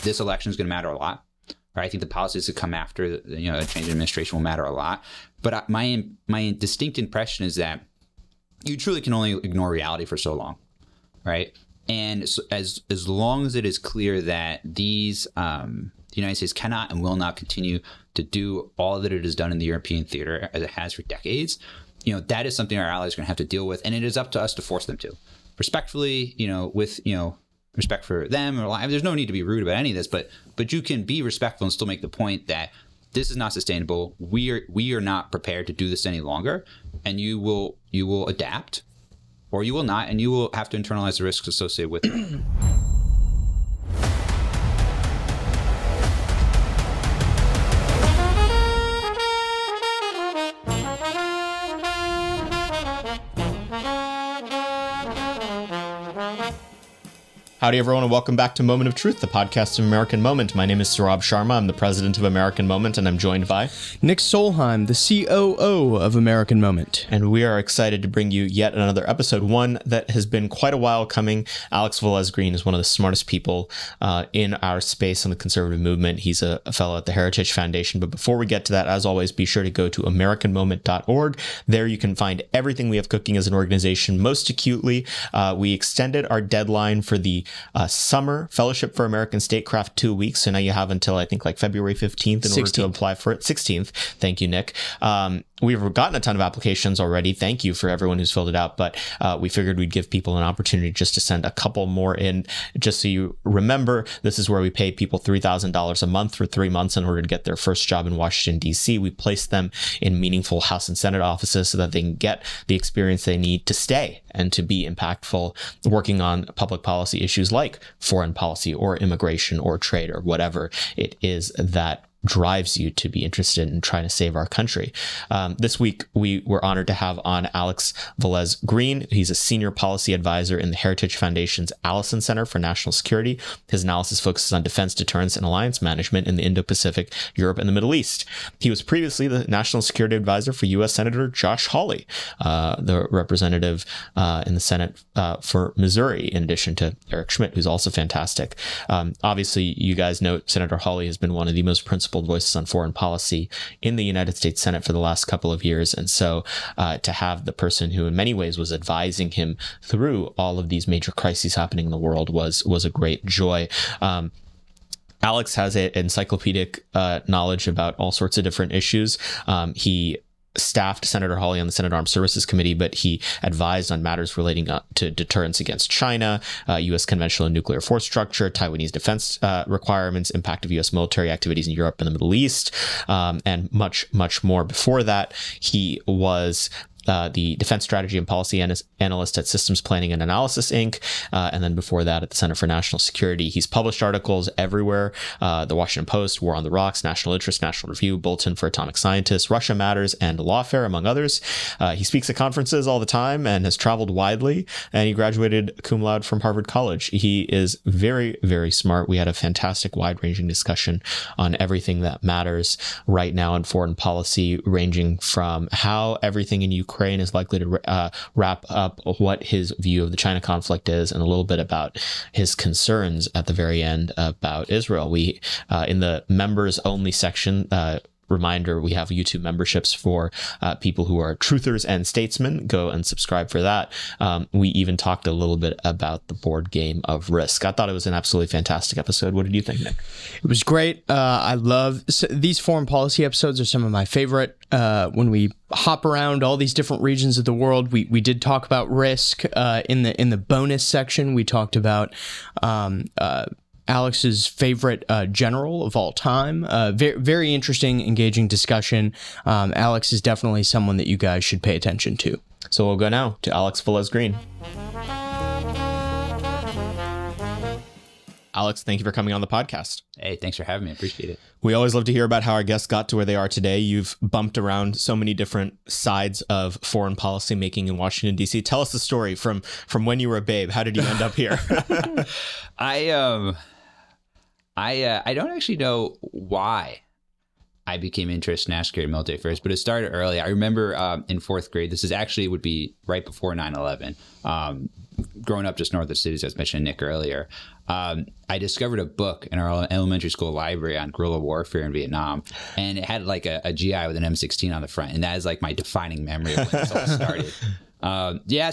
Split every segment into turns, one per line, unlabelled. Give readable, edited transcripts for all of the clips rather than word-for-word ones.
this election is going to matter a lot. Right? I think the policies that come after, a change in administration will matter a lot. But my distinct impression is that you truly can only ignore reality for so long, right? And so as long as it is clear that the United States cannot and will not continue to do all that it has done in the European theater as it has for decades, that is something our allies are going to have to deal with, and it is up to us to force them to, respectfully, with respect for them. There's no need to be rude about any of this, but you can be respectful and still make the point that this is not sustainable. We are not prepared to do this any longer, and you will adapt, or you will not, and you will have to internalize the risks associated with it.
Howdy, everyone, and welcome back to Moment of Truth, the podcast of American Moment. My name is Saurabh Sharma. I'm the president of American Moment, and I'm joined by
Nick Solheim, the COO of American Moment.
And we are excited to bring you yet another episode, one that has been quite a while coming. Alex Velez-Green is one of the smartest people in our space on the conservative movement. He's a fellow at the Heritage Foundation. But before we get to that, as always, be sure to go to AmericanMoment.org. There you can find everything we have cooking as an organization. Most acutely, we extended our deadline for the summer Fellowship for American Statecraft 2 weeks. So now you have until, I think, like February 15th in order to apply for it. 16th. Thank you, Nick. We've gotten a ton of applications already. Thank you for everyone who's filled it out. But we figured we'd give people an opportunity just to send a couple more in. Just so you remember, this is where we pay people $3,000 a month for 3 months in order to get their first job in Washington, D.C. We place them in meaningful House and Senate offices so that they can get the experience they need to stay and to be impactful working on public policy issues like foreign policy or immigration or trade or whatever it is that drives you to be interested in trying to save our country. This week, we were honored to have on Alex Velez-Green. He's a senior policy advisor in the Heritage Foundation's Allison Center for National Security. His analysis focuses on defense, deterrence, and alliance management in the Indo-Pacific, Europe, and the Middle East. He was previously the national security advisor for U.S. Senator Josh Hawley, the representative in the Senate for Missouri, in addition to Eric Schmidt, who's also fantastic. Obviously, you guys know Senator Hawley has been one of the most principled voices on foreign policy in the United States Senate for the last couple of years. And so to have the person who in many ways was advising him through all of these major crises happening in the world was a great joy. Alex has an encyclopedic knowledge about all sorts of different issues. He staffed Senator Hawley on the Senate Armed Services Committee, but he advised on matters relating to deterrence against China, U.S. conventional and nuclear force structure, Taiwanese defense requirements, impact of U.S. military activities in Europe and the Middle East, and much, much more. Before that, he was the defense strategy and policy analyst at Systems Planning and Analysis, Inc. And then before that at the Center for National Security. He's published articles everywhere. The Washington Post, War on the Rocks, National Interest, National Review, Bulletin for Atomic Scientists, Russia Matters, and Lawfare, among others. He speaks at conferences all the time and has traveled widely, and he graduated cum laude from Harvard College. He is very, very smart. We had a fantastic wide-ranging discussion on everything that matters right now in foreign policy, ranging from how everything in Ukraine is likely to wrap up what his view of the China conflict is, and a little bit about his concerns at the very end about Israel. We, in the members only section, reminder, we have YouTube memberships for people who are truthers and statesmen. Go and subscribe for that. We even talked a little bit about the board game of Risk. I thought it was an absolutely fantastic episode. What did you think, Nick?
It was great. I love these foreign policy episodes are some of my favorite. When we hop around all these different regions of the world, we did talk about Risk in the bonus section. We talked about Alex's favorite general of all time. Very, very interesting, engaging discussion. Alex is definitely someone that you guys should pay attention to.
So we'll go now to Alex Velez-Green. Alex, thank you for coming on the podcast.
Hey, thanks for having me. I appreciate it.
We always love to hear about how our guests got to where they are today. You've bumped around so many different sides of foreign policy making in Washington, D.C. Tell us the story from when you were a babe. How did you end up here?
I don't actually know why I became interested in national security and military affairs, but it started early. I remember in 4th grade, this is actually would be right before 9/11. Growing up just north of the cities, as mentioned Nick earlier, I discovered a book in our elementary school library on guerrilla warfare in Vietnam, and it had like a GI with an M16 on the front, and that is like my defining memory of when this all started.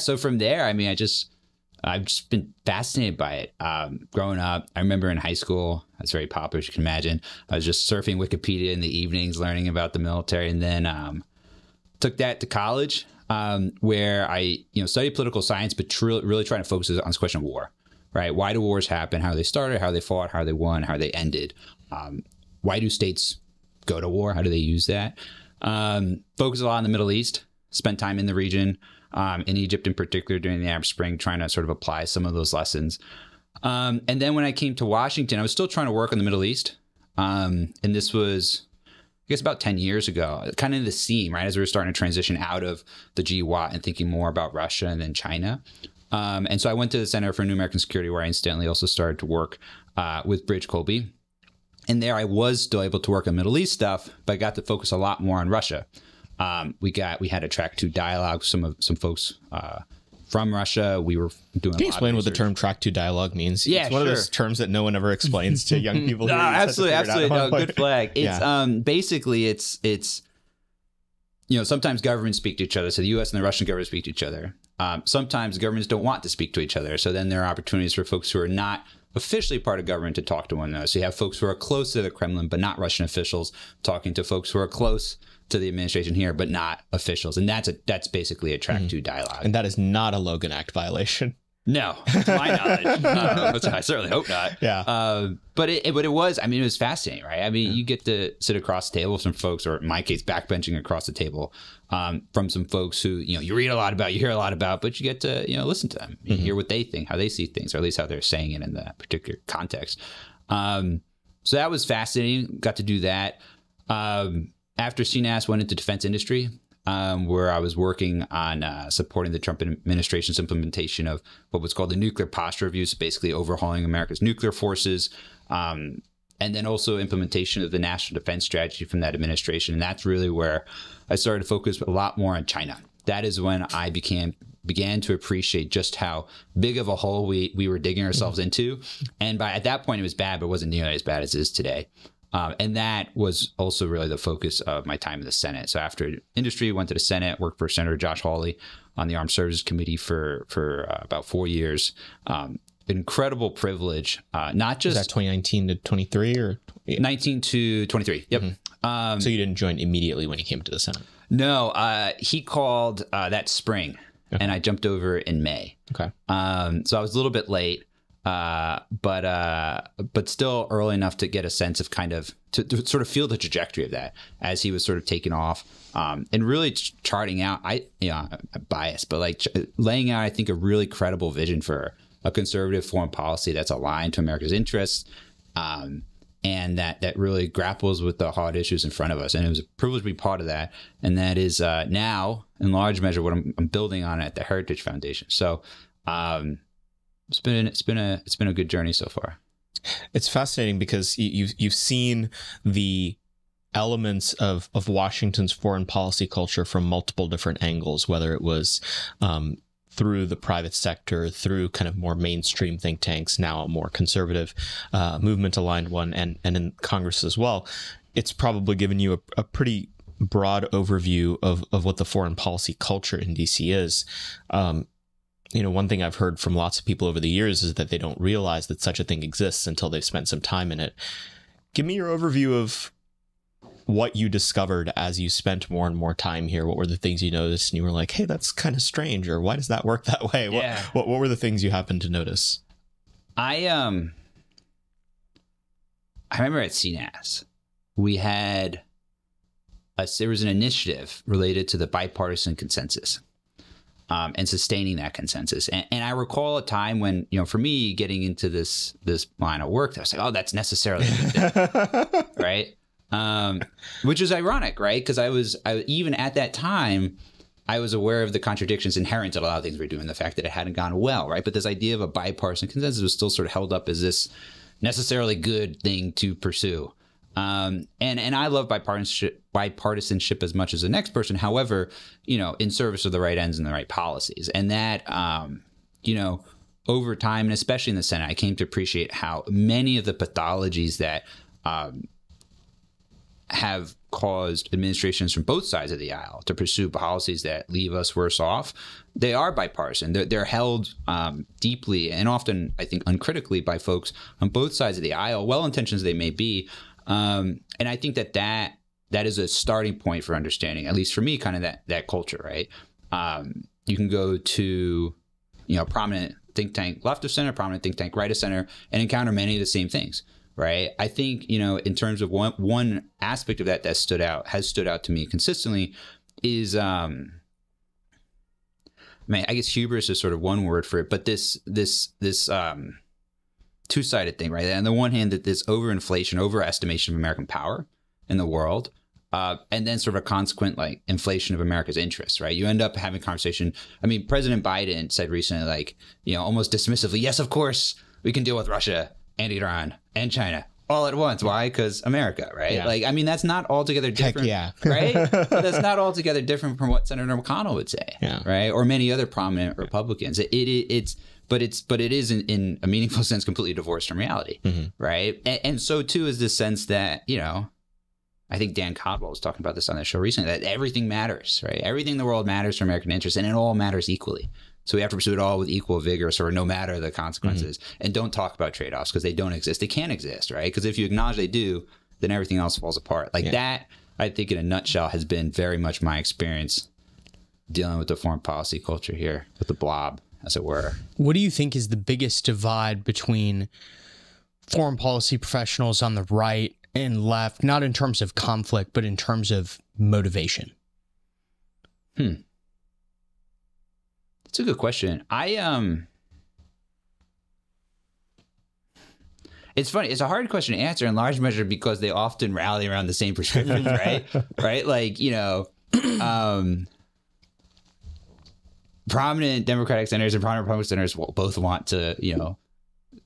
So from there, I mean, I've just been fascinated by it. Growing up, I remember in high school, that's very popular, as you can imagine. I was just surfing Wikipedia in the evenings, learning about the military, and then took that to college, where I studied political science, but really trying to focus on this question of war, right? Why do wars happen? How they started, how they fought, how they won, how they ended. Why do states go to war? How do they use that? Focus a lot on the Middle East, spent time in the region, in Egypt in particular during the Arab Spring, trying to sort of apply some of those lessons. And then when I came to Washington, I was still trying to work on the Middle East. And this was, I guess, about 10 years ago, kind of the seam, right? As we were starting to transition out of the GWOT and thinking more about Russia and then China. And so I went to the Center for New American Security, where I instantly also started to work with Bridge Colby. And there I was still able to work on Middle East stuff, but I got to focus a lot more on Russia. We had a track 2 dialogue with some folks from Russia. We were doing.
Can you explain what the term track 2 dialogue means?
Yeah,
it's one of those terms that no one ever explains to young people.
No, absolutely. No, good flag. It's basically it's sometimes governments speak to each other. So the U.S. and the Russian government speak to each other. Sometimes governments don't want to speak to each other. So then there are opportunities for folks who are not officially part of government to talk to one another. So you have folks who are close to the Kremlin, but not Russian officials, talking to folks who are close to the administration here, but not officials. And that's basically a track 2 dialogue.
And that is not a Logan Act violation.
No, to my knowledge. I certainly hope not.
Yeah.
But it was, I mean, it was fascinating, right? I mean, you get to sit across the table with some folks, or in my case, backbenching across the table from some folks who, you read a lot about, you hear a lot about, but you get to, listen to them. You hear what they think, how they see things, or at least how they're saying it in that particular context. So that was fascinating. Got to do that. After CNAS, went into defense industry, where I was working on supporting the Trump administration's implementation of what was called the Nuclear Posture Review, so basically overhauling America's nuclear forces, and then also implementation of the National Defense Strategy from that administration. And that's really where I started to focus a lot more on China. That is when I began to appreciate just how big of a hole we were digging ourselves into. And at that point, it was bad, but it wasn't nearly as bad as it is today. And that was also really the focus of my time in the Senate. So after industry, went to the Senate, worked for Senator Josh Hawley on the Armed Services Committee for about 4 years. Incredible privilege, not just...
Was that 2019 to 23 or...
19 to 23, yep.
So you didn't join immediately when you came to the Senate?
No, he called that spring, and I jumped over in May.
Okay.
So I was a little bit late. But still early enough to get a sense of kind of to sort of feel the trajectory of that as he was sort of taking off, and really charting out. I'm biased, but like laying out, I think, a really credible vision for a conservative foreign policy that's aligned to America's interests, and that really grapples with the hard issues in front of us. And it was a privilege to be part of that. And that is now, in large measure, what I'm building on at the Heritage Foundation. So. It's been a good journey so far.
It's fascinating because you've seen the elements of Washington's foreign policy culture from multiple different angles, whether it was through the private sector, through kind of more mainstream think tanks, now a more conservative movement aligned one, and in Congress as well. It's probably given you a pretty broad overview of what the foreign policy culture in DC is. One thing I've heard from lots of people over the years is that they don't realize that such a thing exists until they've spent some time in it. Give me your overview of what you discovered as you spent more and more time here. What were the things you noticed and you were like, hey, that's kind of strange, or why does that work that way?
Yeah.
What were the things you happened to notice?
I remember at CNAS, there was an initiative related to the bipartisan consensus. And sustaining that consensus. And I recall a time when, for me, getting into this line of work, I was like, oh, that's necessarily a good thing, right? Which is ironic, right? Because even at that time, I was aware of the contradictions inherent in a lot of things we were doing, the fact that it hadn't gone well, right? But this idea of a bipartisan consensus was still sort of held up as this necessarily good thing to pursue. And I love bipartisanship as much as the next person. However, in service of the right ends and the right policies, and that over time, and especially in the Senate, I came to appreciate how many of the pathologies that have caused administrations from both sides of the aisle to pursue policies that leave us worse off, they are bipartisan. They're held deeply and often, I think, uncritically by folks on both sides of the aisle, well-intentioned as they may be. And I think that is a starting point for understanding, at least for me, kind of that culture, right? You can go to, prominent think tank left of center, prominent think tank right of center, and encounter many of the same things, right? I think, in terms of one aspect of that has stood out to me consistently is, I guess hubris is sort of one word for it, but this two-sided thing, right? On the one hand, that this overinflation, overestimation of American power in the world, and then sort of a consequent like inflation of America's interests, right? You end up having a conversation. I mean, President Biden said recently, almost dismissively, yes, of course, we can deal with Russia and Iran and China all at once. Why? Because America, right? Yeah. That's not altogether different, right? But that's not altogether different from what Senator McConnell would say, right? Or many other prominent Republicans. But it is in a meaningful sense completely divorced from reality, right? And so too is this sense that, I think Dan Codwell was talking about this on the show recently, that everything matters, right? Everything in the world matters for American interests, and it all matters equally. So we have to pursue it all with equal vigor, sort of no matter the consequences, and don't talk about trade-offs because they don't exist. They can't exist, right? Because if you acknowledge they do, then everything else falls apart. That, I think in a nutshell, has been very much my experience dealing with the foreign policy culture here, with the blob, as it were.
What do you think is the biggest divide between foreign policy professionals on the right and left, not in terms of conflict, but in terms of motivation?
That's a good question. It's funny. It's a hard question to answer in large measure because they often rally around the same prescriptions, right? Right? Prominent Democratic senators and prominent Republican senators both want to,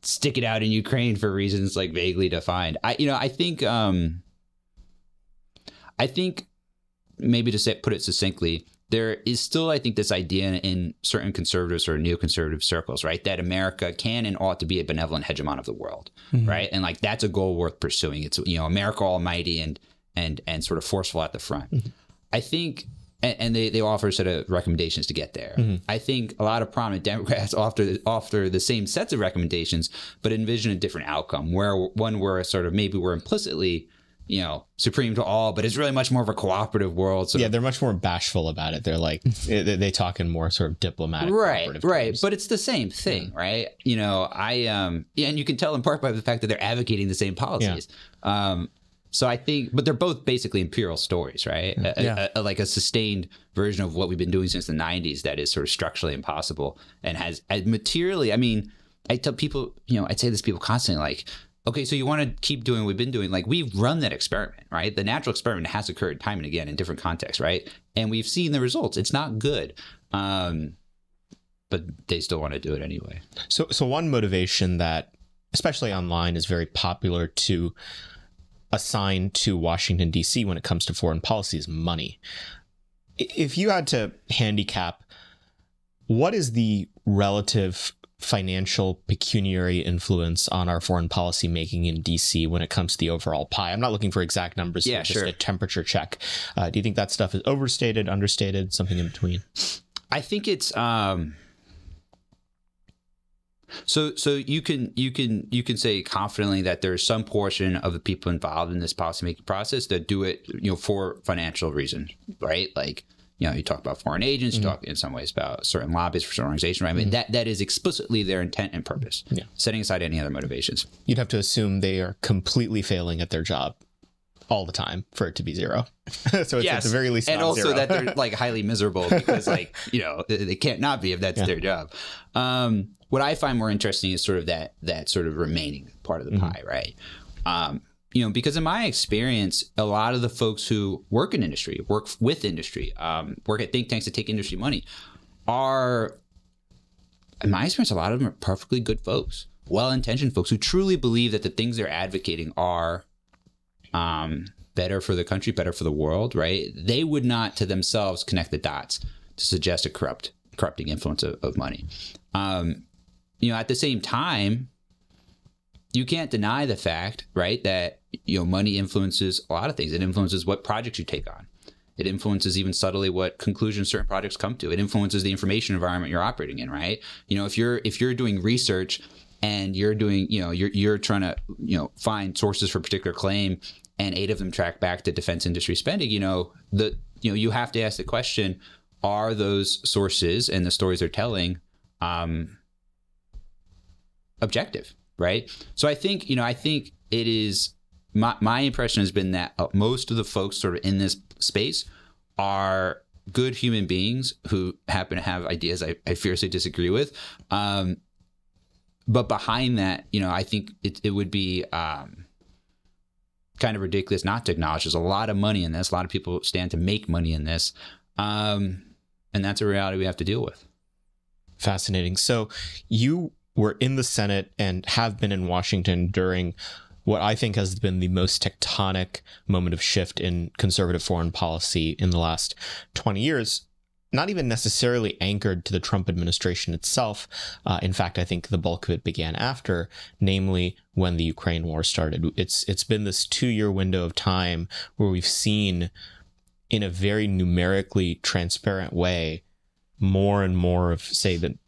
stick it out in Ukraine for reasons like vaguely defined. I think maybe to put it succinctly, there is still, I think, this idea in certain conservatives or neoconservative circles, right, that America can and ought to be a benevolent hegemon of the world, right? And that's a goal worth pursuing. It's, America almighty and sort of forceful at the front. I think, and they offer a set of recommendations to get there. I think a lot of prominent Democrats offer the same sets of recommendations, but envision a different outcome where sort of maybe we're implicitly, supreme to all, but it's really much more of a cooperative world.
They're much more bashful about it. They're like, they talk in more sort of diplomatic,
right.
terms.
But it's the same thing, right? And you can tell in part by the fact that they're advocating the same policies. So I think, but they're both basically imperial stories, right? Like a sustained version of what we've been doing since the 90s that is sort of structurally impossible and has materially, I tell people, I say this to people constantly, like, okay, so you want to keep doing what we've been doing. Like, we've run that experiment, right? The natural experiment has occurred time and again in different contexts, right? And we've seen the results. It's not good. But they still want to do it anyway.
So one motivation that, especially online, is very popular to assign to Washington, D.C. when it comes to foreign policy is money. If you had to handicap, what is the relative financial pecuniary influence on our foreign policy making in DC when it comes to the overall pie? I'm not looking for exact numbers, just a temperature check. Do you think that stuff is overstated, understated, something in between?
I think it's so you can say confidently that there's some portion of the people involved in this policymaking process that do it, for financial reasons, right? Like, you talk about foreign agents, you talk in some ways about certain lobbyists for certain organizations, right? That is explicitly their intent and purpose, setting aside any other motivations.
You'd have to assume they are completely failing at their job all the time for it to be zero. So it's at the very least,
and also
zero.
that they're like highly miserable because they can't not be if that's their job. What I find more interesting is sort of that sort of remaining part of the pie, right? Because in my experience, a lot of the folks who work in industry, work with industry, work at think tanks that take industry money are, in my experience, a lot of them are perfectly good folks, well-intentioned folks who truly believe that the things they're advocating are better for the country, better for the world, right? They would not to themselves connect the dots to suggest a corrupting influence of money. At the same time, you can't deny the fact, right, that money influences a lot of things. It influences what projects you take on. It influences even subtly what conclusions certain projects come to. It influences the information environment you're operating in, right? If you're doing research and you're doing, you're trying to, find sources for a particular claim, and 8 of them track back to defense industry spending, you have to ask the question: are those sources and the stories they're telling objective, right? So I think it is. My impression has been that most of the folks sort of in this space are good human beings who happen to have ideas I fiercely disagree with. But behind that, I think it would be kind of ridiculous not to acknowledge there's a lot of money in this. A lot of people stand to make money in this. And that's a reality we have to deal with. Fascinating.
So you were in the Senate and have been in Washington during what I think has been the most tectonic moment of shift in conservative foreign policy in the last 20 years, not even necessarily anchored to the Trump administration itself. In fact, I think the bulk of it began after, namely when the Ukraine war started. It's been this 2-year window of time where we've seen, in a very numerically transparent way, more and more of, say, the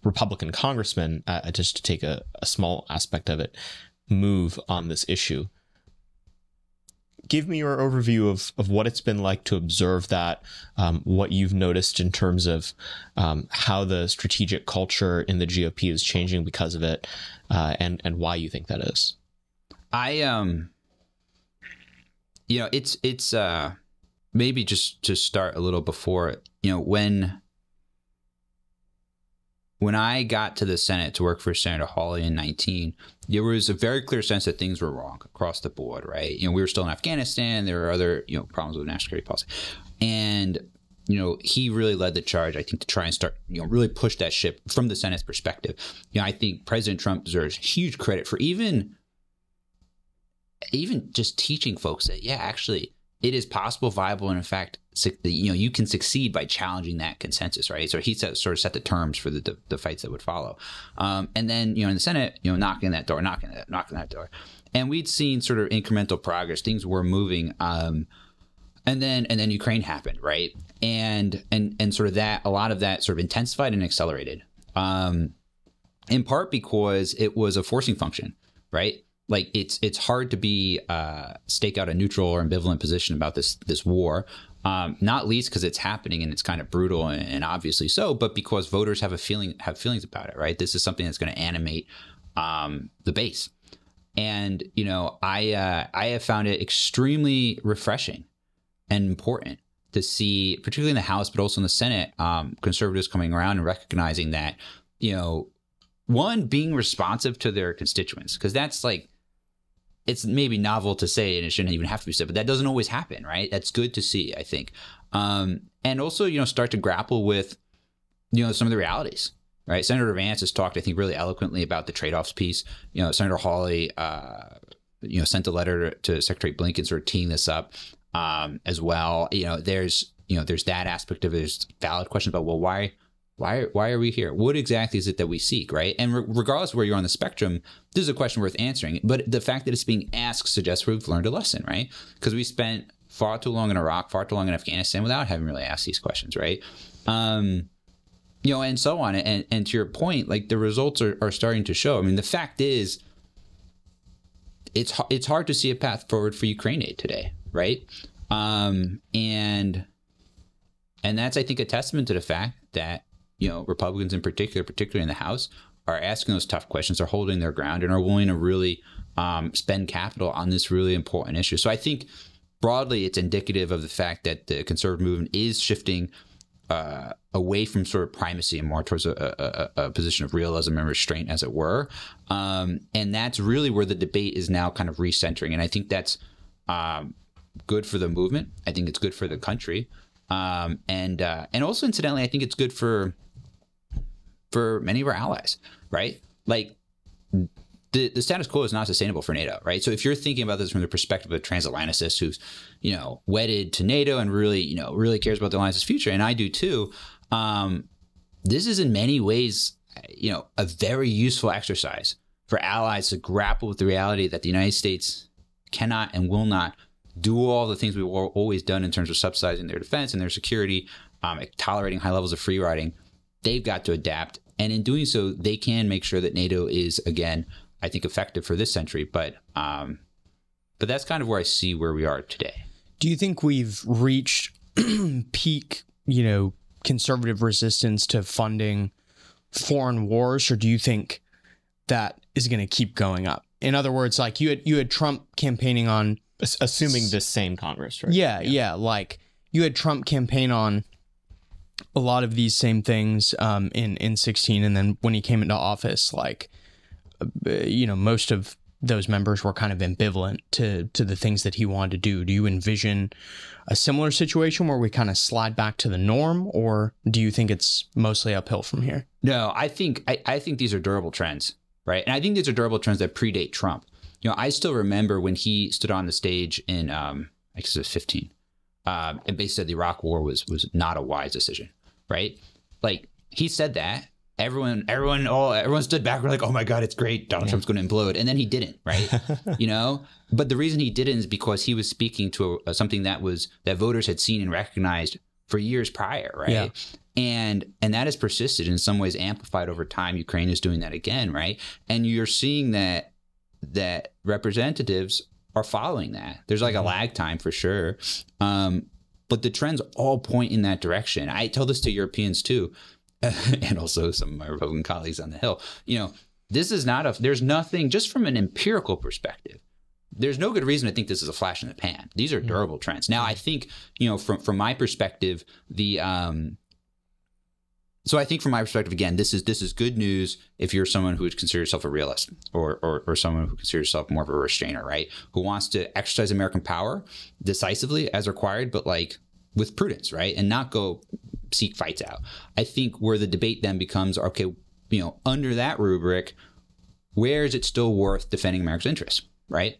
Republican congressmen, just to take a small aspect of it, move on this issue. Give me your overview of what it's been like to observe that, what you've noticed in terms of how the strategic culture in the GOP is changing because of it, and why you think that is.
It's maybe just to start a little before, when I got to the Senate to work for Senator Hawley in 2019, there was a very clear sense that things were wrong across the board, right? We were still in Afghanistan. There were other, problems with national security policy. And, he really led the charge, I think, to try and start, really push that ship from the Senate's perspective. I think President Trump deserves huge credit for even just teaching folks that, actually, it is possible, viable, and in fact, you can succeed by challenging that consensus, right? So he sort of set the terms for the fights that would follow. And then, in the Senate, knocking that door. And we'd seen sort of incremental progress. Things were moving. And then Ukraine happened, right? And sort of that, a lot of that sort of intensified and accelerated. In part because it was a forcing function, right? Like it's hard to stake out a neutral or ambivalent position about this war, not least because it's happening and it's kind of brutal and obviously so, but because voters have feelings about it, right? This is something that's going to animate the base, and I have found it extremely refreshing and important to see, particularly in the House, but also in the Senate, conservatives coming around and recognizing that one, being responsive to their constituents, because that's like, it's maybe novel to say, and it shouldn't even have to be said, but that doesn't always happen, right? That's good to see, I think. And also, start to grapple with, some of the realities, right? Senator Vance has talked, I think, really eloquently about the trade-offs piece. Senator Hawley, sent a letter to Secretary Blinken sort of teeing this up as well. There's that aspect of it. There's valid questions about, well, why are we here? What exactly is it that we seek, right? And regardless of where you're on the spectrum, this is a question worth answering. But the fact that it's being asked suggests we've learned a lesson, right? Because we spent far too long in Iraq, far too long in Afghanistan without having really asked these questions, right? And so on. And to your point, like, the results are starting to show. I mean, the fact is, it's hard to see a path forward for Ukraine aid today, right? And that's, I think, a testament to the fact that Republicans in particular, particularly in the House, are asking those tough questions, are holding their ground, and are willing to really spend capital on this really important issue. So I think broadly, it's indicative of the fact that the conservative movement is shifting away from sort of primacy and more towards a position of realism and restraint, as it were. And that's really where the debate is now kind of recentering. And I think that's good for the movement. I think it's good for the country. And also, incidentally, I think it's good for many of our allies, right? Like, the status quo is not sustainable for NATO, right? So if you're thinking about this from the perspective of a transatlanticist who's, wedded to NATO and really, really cares about the alliance's future, and I do too, this is in many ways, a very useful exercise for allies to grapple with the reality that the United States cannot and will not do all the things we've always done in terms of subsidizing their defense and their security, tolerating high levels of free riding. They've got to adapt. And in doing so, they can make sure that NATO is, again, I think, effective for this century. But that's kind of where I see where we are today.
Do you think we've reached peak, conservative resistance to funding foreign wars, or do you think that is going to keep going up? In other words, like you had Trump campaigning on,
assuming this same Congress, right?
Yeah. Like you had Trump campaign on a lot of these same things in 16, and then when he came into office, like most of those members were kind of ambivalent to the things that he wanted to do. Do you envision a similar situation where we kind of slide back to the norm, or do you think it's mostly uphill from here?
No, I think these are durable trends, right? And I think these are durable trends that predate Trump. I still remember when he stood on the stage in I guess it was 15. And basically said the Iraq War was not a wise decision, right? Like he said that, everyone stood back. We're like, oh my God, it's great. Donald Trump's going to implode, and then he didn't, right? But the reason he didn't is because he was speaking to something that voters had seen and recognized for years prior, right? Yeah. And that has persisted, in some ways amplified over time. Ukraine is doing that again, right? And you're seeing that representatives are following that. There's like a lag time for sure. But the trends all point in that direction. I tell this to Europeans too, and also some of my Republican colleagues on the Hill. This is there's nothing, just from an empirical perspective, there's no good reason to think this is a flash in the pan. These are durable trends. Now, I think, from my perspective, So I think from my perspective, again, this is good news if you're someone who would consider yourself a realist or someone who considers yourself more of a restrainer, right? Who wants to exercise American power decisively as required, but like with prudence, right? And not go seek fights out. I think where the debate then becomes, okay, under that rubric, where is it still worth defending America's interests, right?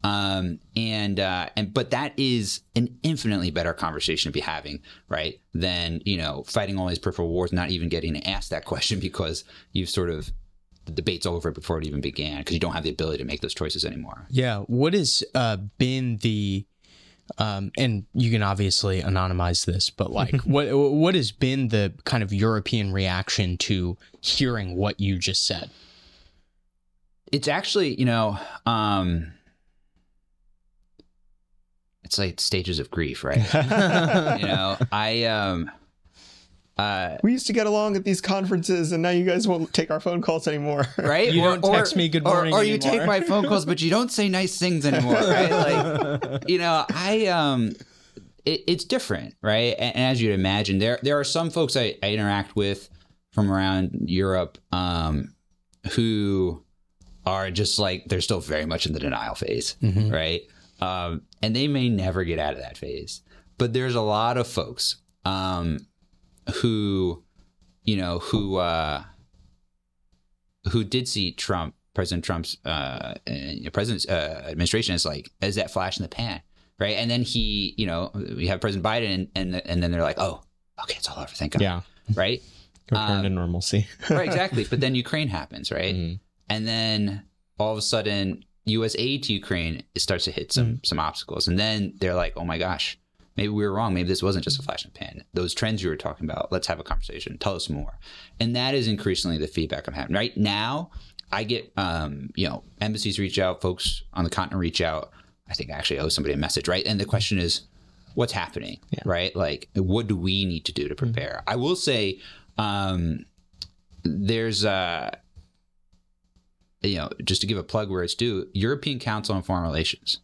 But that is an infinitely better conversation to be having, right? Than, fighting all these peripheral wars, not even getting to ask that question because the debate's over before it even began because you don't have the ability to make those choices anymore.
Yeah. What has been the, and you can obviously anonymize this, but like what has been the kind of European reaction to hearing what you just said?
It's actually, it's like stages of grief, right?
We used to get along at these conferences, and now you guys won't take our phone calls anymore,
right?
You don't text me good morning
or you take my phone calls, but you don't say nice things anymore, right? Like, it's different, right? And as you'd imagine, there are some folks I interact with from around Europe who are just like, they're still very much in the denial phase, right? And they may never get out of that phase. But there's a lot of folks who did see President Trump's administration as that flash in the pan, right? And then we have President Biden, and then they're like, oh, okay, it's all over, thank God,
yeah,
right?
Return to normalcy,
right? Exactly. But then Ukraine happens, right? And then all of a sudden, U.S. aid to Ukraine, it starts to hit some obstacles. And then they're like, oh my gosh, maybe we were wrong. Maybe this wasn't just a flash in the pan. Those trends you were talking about, let's have a conversation. Tell us more. And that is increasingly the feedback I'm having. Right now, I get, embassies reach out, folks on the continent reach out. I think I actually owe somebody a message, right? And the question is, what's happening, right? Like, what do we need to do to prepare? I will say there's just to give a plug where it's due, European Council on Foreign Relations.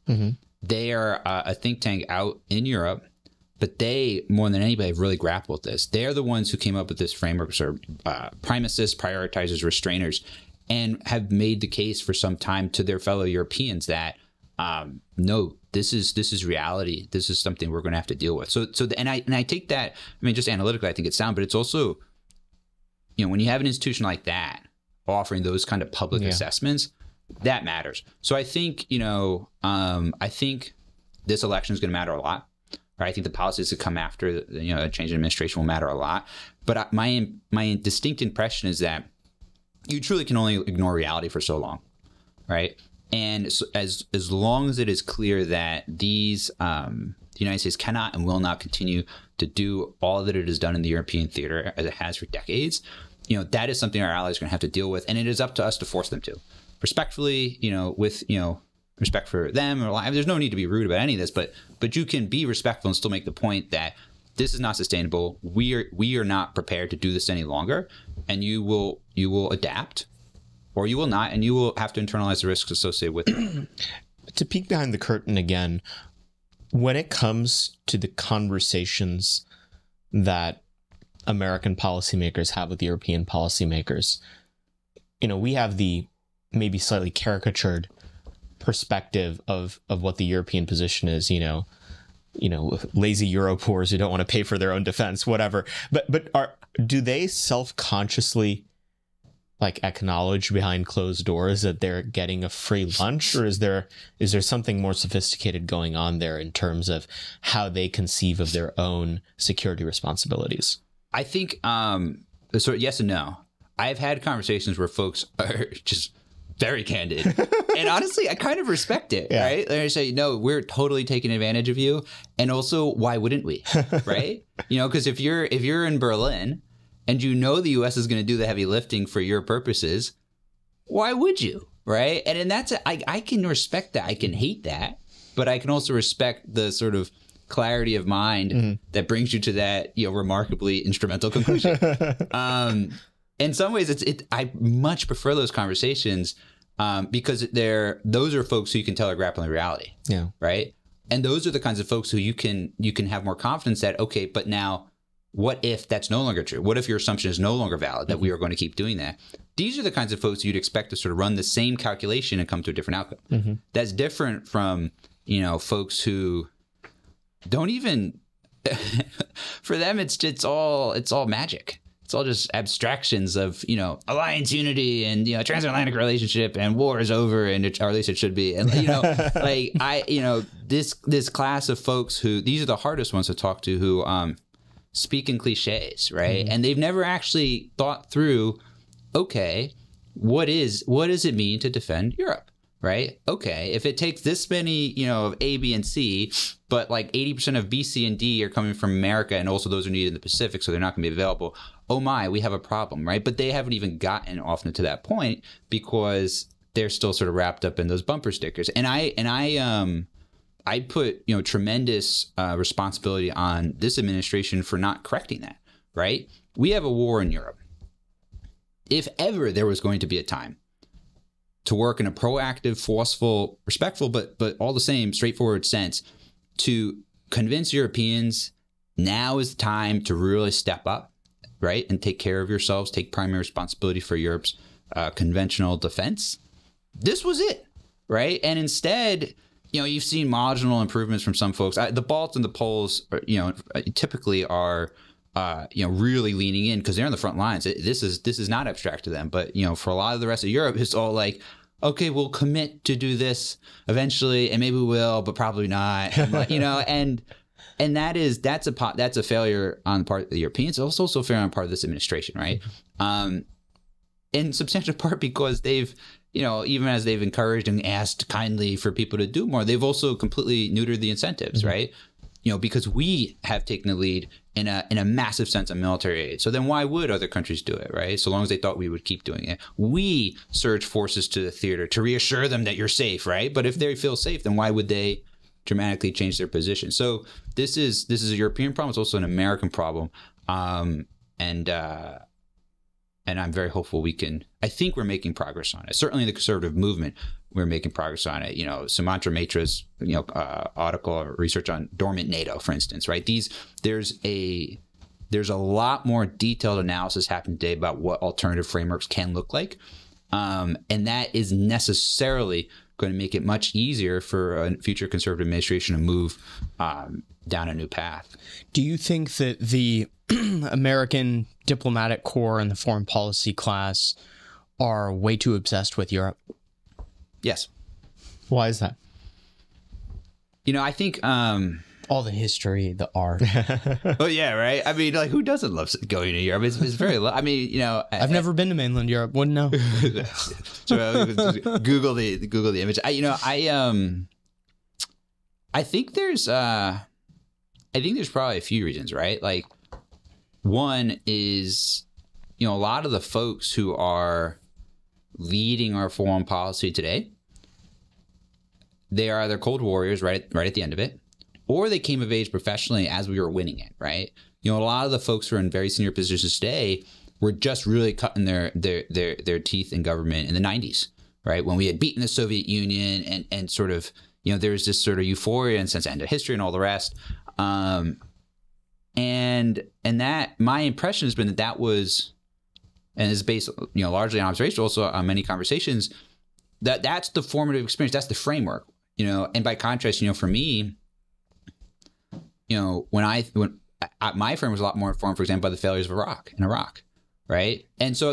They are a think tank out in Europe, but they, more than anybody, have really grappled with this. They're the ones who came up with this framework, sort of primicists, prioritizers, restrainers, and have made the case for some time to their fellow Europeans that no, this is reality. This is something we're going to have to deal with. So I take that. I mean, just analytically, I think it's sound, but it's also, when you have an institution like that offering those kind of public assessments, that matters. So I think, I think this election is going to matter a lot. Right? I think the policies that come after, a change in administration will matter a lot. But my distinct impression is that you truly can only ignore reality for so long, right? And so as long as it is clear that the United States cannot and will not continue to do all that it has done in the European theater as it has for decades, that is something our allies are going to have to deal with, and it is up to us to force them to, respectfully, with respect for them. There's no need to be rude about any of this, but you can be respectful and still make the point that this is not sustainable. We are not prepared to do this any longer, and you will adapt, or you will not, and you will have to internalize the risks associated with it.
To peek behind the curtain again, when it comes to the conversations that American policymakers have with European policymakers, we have the maybe slightly caricatured perspective of what the European position is, lazy Europoors who don't want to pay for their own defense, whatever. But do they self-consciously acknowledge behind closed doors that they're getting a free lunch, or is there something more sophisticated going on there in terms of how they conceive of their own security responsibilities?
I think so. Yes and no. I've had conversations where folks are just very candid. And honestly, I kind of respect it, right? They say, no, we're totally taking advantage of you. And also, why wouldn't we, right? Because if you're in Berlin and the U.S. is going to do the heavy lifting for your purposes, why would you, right? And that's, I can respect that. I can hate that. But I can also respect the sort of clarity of mind that brings you to that, remarkably instrumental conclusion. In some ways, I much prefer those conversations because those are folks who you can tell are grappling with reality.
Yeah.
Right. And those are the kinds of folks who you can have more confidence that, okay, but now what if that's no longer true? What if your assumption is no longer valid, that we are going to keep doing that? These are the kinds of folks you'd expect to sort of run the same calculation and come to a different outcome. That's different from, folks who don't even, for them, it's all magic. It's all just abstractions of, alliance unity and, transatlantic relationship and war is over, and or at least it should be. And, this class of folks these are the hardest ones to talk to, who speak in cliches, right? And they've never actually thought through, okay, what does it mean to defend Europe? Right? Okay, if it takes this many, of A, B, and C, but 80% of B, C, and D are coming from America, and also those are needed in the Pacific, so they're not going to be available. Oh my, we have a problem, right? But they haven't even gotten often to that point because they're still sort of wrapped up in those bumper stickers. And I put tremendous responsibility on this administration for not correcting that. Right? We have a war in Europe. If ever there was going to be a time to work in a proactive, forceful, respectful, but all the same straightforward sense to convince Europeans now is the time to really step up, right? And take care of yourselves, take primary responsibility for Europe's conventional defense. This was it, right? And instead, you've seen marginal improvements from some folks. The Balts and the Poles, typically are really leaning in because they're on the front lines. This is not abstract to them, but for a lot of the rest of Europe, it's all like, okay, we'll commit to do this eventually, and maybe we will, but probably not. And, and that's a failure on the part of the Europeans. It's also a failure on the part of this administration, right? In substantial part because they've, even as they've encouraged and asked kindly for people to do more, they've also completely neutered the incentives, right? Because we have taken the lead in a massive sense of military aid. So then why would other countries do it, right? So long as they thought we would keep doing it. We surge forces to the theater to reassure them that you're safe, right? But if they feel safe, then why would they dramatically change their position? So this is a European problem. It's also an American problem. And I'm very hopeful I think we're making progress on it. Certainly in the conservative movement, we're making progress on it. Sumantra Maitre's, article or research on dormant NATO, for instance, right? There's a lot more detailed analysis happening today about what alternative frameworks can look like. And that is necessarily going to make it much easier for a future conservative administration to move down a new path.
Do you think that the American diplomatic corps and the foreign policy class are way too obsessed with Europe?
Yes.
Why is that?
I think.
All the history, the art.
Oh yeah, right. I mean, like, who doesn't love going to Europe? It's very. I mean,
I've never been to mainland Europe. Wouldn't know.
So Google the image. I think there's probably a few reasons, right? Like, one is, a lot of the folks who are leading our foreign policy today, they are either Cold Warriors right at the end of it, or they came of age professionally as we were winning it, right? A lot of the folks who are in very senior positions today were just really cutting their teeth in government in the 90s, right? When we had beaten the Soviet Union and sort of, there was this sort of euphoria and sense of end of history and all the rest. And that, my impression has been that was, and is based, largely on observation, also on many conversations, that's the formative experience. That's the framework, and by contrast, for me, my firm was a lot more informed, for example, by the failures of Iraq, right? And so,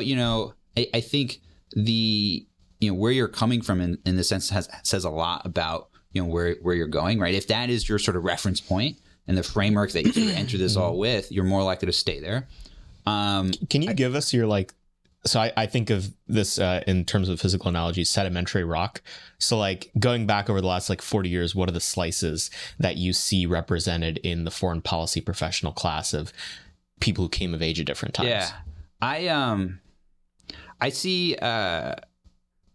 I think the, where you're coming from in the sense says a lot about, where you're going, right? If that is your sort of reference point and the framework that you sort of enter this all with, you're more likely to stay there.
Can you give us your, like, so I think of this in terms of physical analogies, sedimentary rock. So like going back over the last 40 years, what are the slices that you see represented in the foreign policy professional class of people who came of age at different times?
Yeah, I see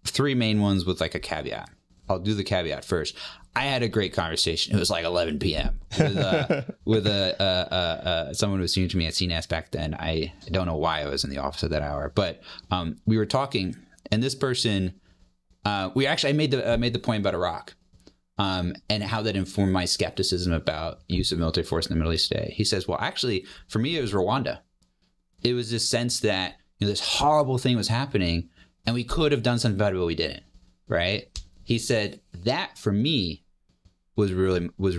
three main ones with like a caveat. I'll do the caveat first. I had a great conversation. It was like 11 p.m. with someone who was senior to me at CNAS back then. I don't know why I was in the office at that hour, but we were talking, and this person, I made the point about Iraq, and how that informed my skepticism about use of military force in the Middle East today. He says, well, actually, for me, it was Rwanda. It was this sense that this horrible thing was happening, and we could have done something about it, but we didn't. Right? He said that for me was really.
What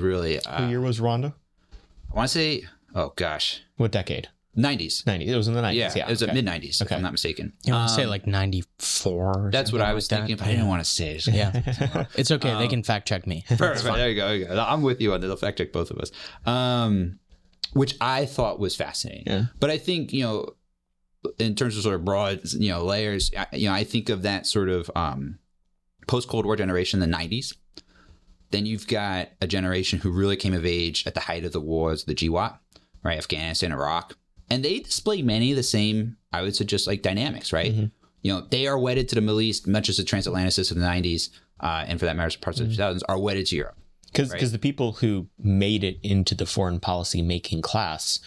year was Rwanda?
I want to say, oh gosh,
what decade?
90s.
90s. It was in the 90s.
Yeah, it was mid 90s. If I'm not mistaken.
You want to say like 94?
That's what I was thinking, but I didn't want to say it.
Yeah, it's okay. They can fact check me.
Perfect. There you go. I'm with you on that. They'll fact check both of us. Which I thought was fascinating. Yeah. But I think in terms of sort of broad layers, I think of that sort of post-Cold War generation in the 90s. Then you've got a generation who really came of age at the height of the wars, the GWAT, right? Afghanistan, Iraq. And they display many of the same, I would suggest, like dynamics, right? Mm-hmm. They are wedded to the Middle East, much as the transatlanticists of the 90s, and for that matter, parts of the 2000s, are wedded to Europe.
Because the people who made it into the foreign policy making class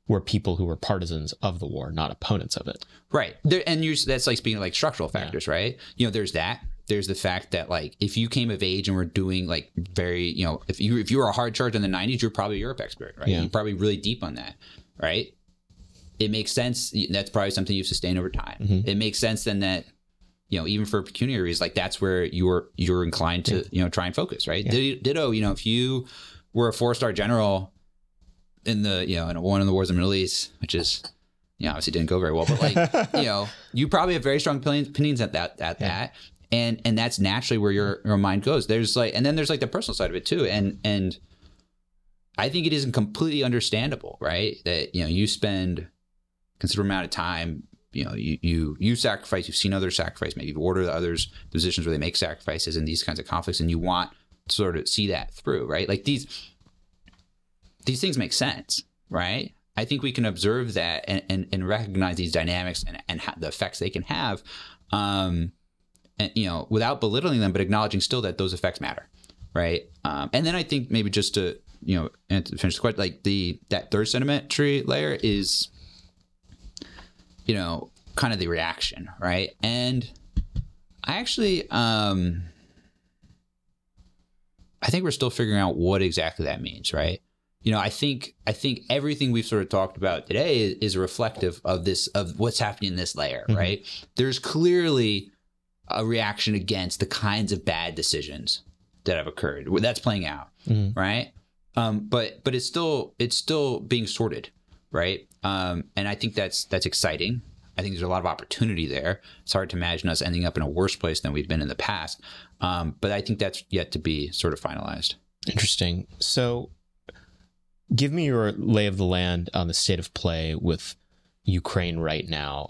were people who were partisans of the war, not opponents of it.
Right. That's like speaking of like structural factors, right? There's that. There's the fact that like if you came of age and were doing like very, if you were a hard charge in the 90s, you're probably a Europe expert, right? Yeah. You're probably really deep on that, right? It makes sense. That's probably something you've sustained over time. Mm-hmm. It makes sense then that, even for pecuniary reasons, like that's where you're inclined to, try and focus, right? Yeah. Ditto, if you were a 4-star general in the, in one of the wars in the Middle East, which is, obviously didn't go very well, but like, you probably have very strong opinions at that. And that's naturally where your mind goes. There's like, and then there's like the personal side of it too. And I think it isn't completely understandable, right? That, you spend a considerable amount of time, you sacrifice, you've seen others sacrifice, maybe you've ordered others positions where they make sacrifices in these kinds of conflicts, and you want to sort of see that through, right? Like these things make sense, right? I think we can observe that and recognize these dynamics and the effects they can have. And, without belittling them, but acknowledging still that those effects matter, right? And then I think maybe just to, and to finish the question, like that third sedimentary layer is, kind of the reaction, right? And I actually, I think we're still figuring out what exactly that means, right? I think everything we've sort of talked about today is reflective of what's happening in this layer, mm-hmm. right? There's clearly a reaction against the kinds of bad decisions that have occurred. That's playing out, mm-hmm. right? But it's still being sorted, right? And I think that's exciting. I think there's a lot of opportunity there. It's hard to imagine us ending up in a worse place than we've been in the past. But I think that's yet to be sort of finalized.
Interesting. So give me your lay of the land on the state of play with Ukraine right now.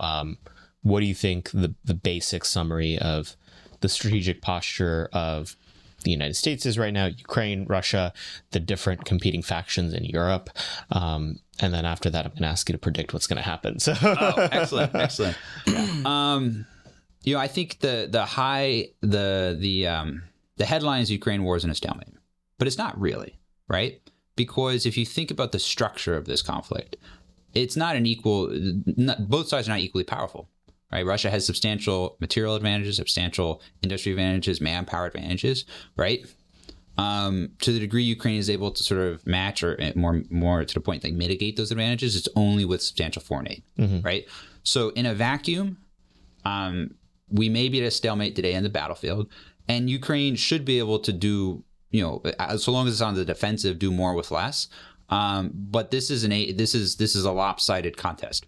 What do you think the basic summary of the strategic posture of the United States is right now, Ukraine, Russia, the different competing factions in Europe? And then after that, I'm going to ask you to predict what's going to happen. So,
excellent. I think the headline is Ukraine war is in a stalemate, but it's not really, right? Because if you think about the structure of this conflict, it's not an equal. Both sides are not equally powerful, right? Russia has substantial material advantages, substantial industry advantages, manpower advantages, right? To the degree Ukraine is able to sort of match or more to the point, like mitigate those advantages, it's only with substantial foreign aid, right? So in a vacuum, we may be at a stalemate today in the battlefield, and Ukraine should be able to do, so long as it's on the defensive, do more with less. But this is a lopsided contest.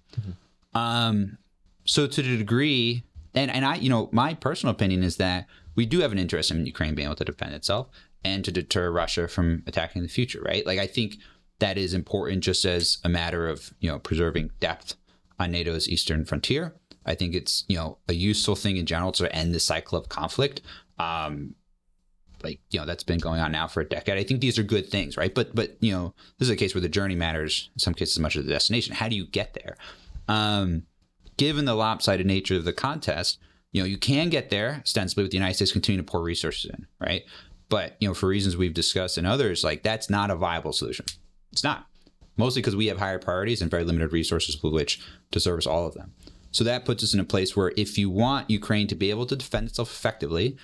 So to the degree, and I, my personal opinion is that we do have an interest in Ukraine being able to defend itself and to deter Russia from attacking in the future, right? Like, I think that is important just as a matter of, preserving depth on NATO's eastern frontier. I think it's, a useful thing in general to end the cycle of conflict. That's been going on now for a decade. I think these are good things, right? But this is a case where the journey matters in some cases as much as the destination. How do you get there? Given the lopsided nature of the contest, you can get there ostensibly with the United States continuing to pour resources in, right? But, for reasons we've discussed and others, like, that's not a viable solution. It's not. Mostly because we have higher priorities and very limited resources with which to service all of them. So that puts us in a place where if you want Ukraine to be able to defend itself effectively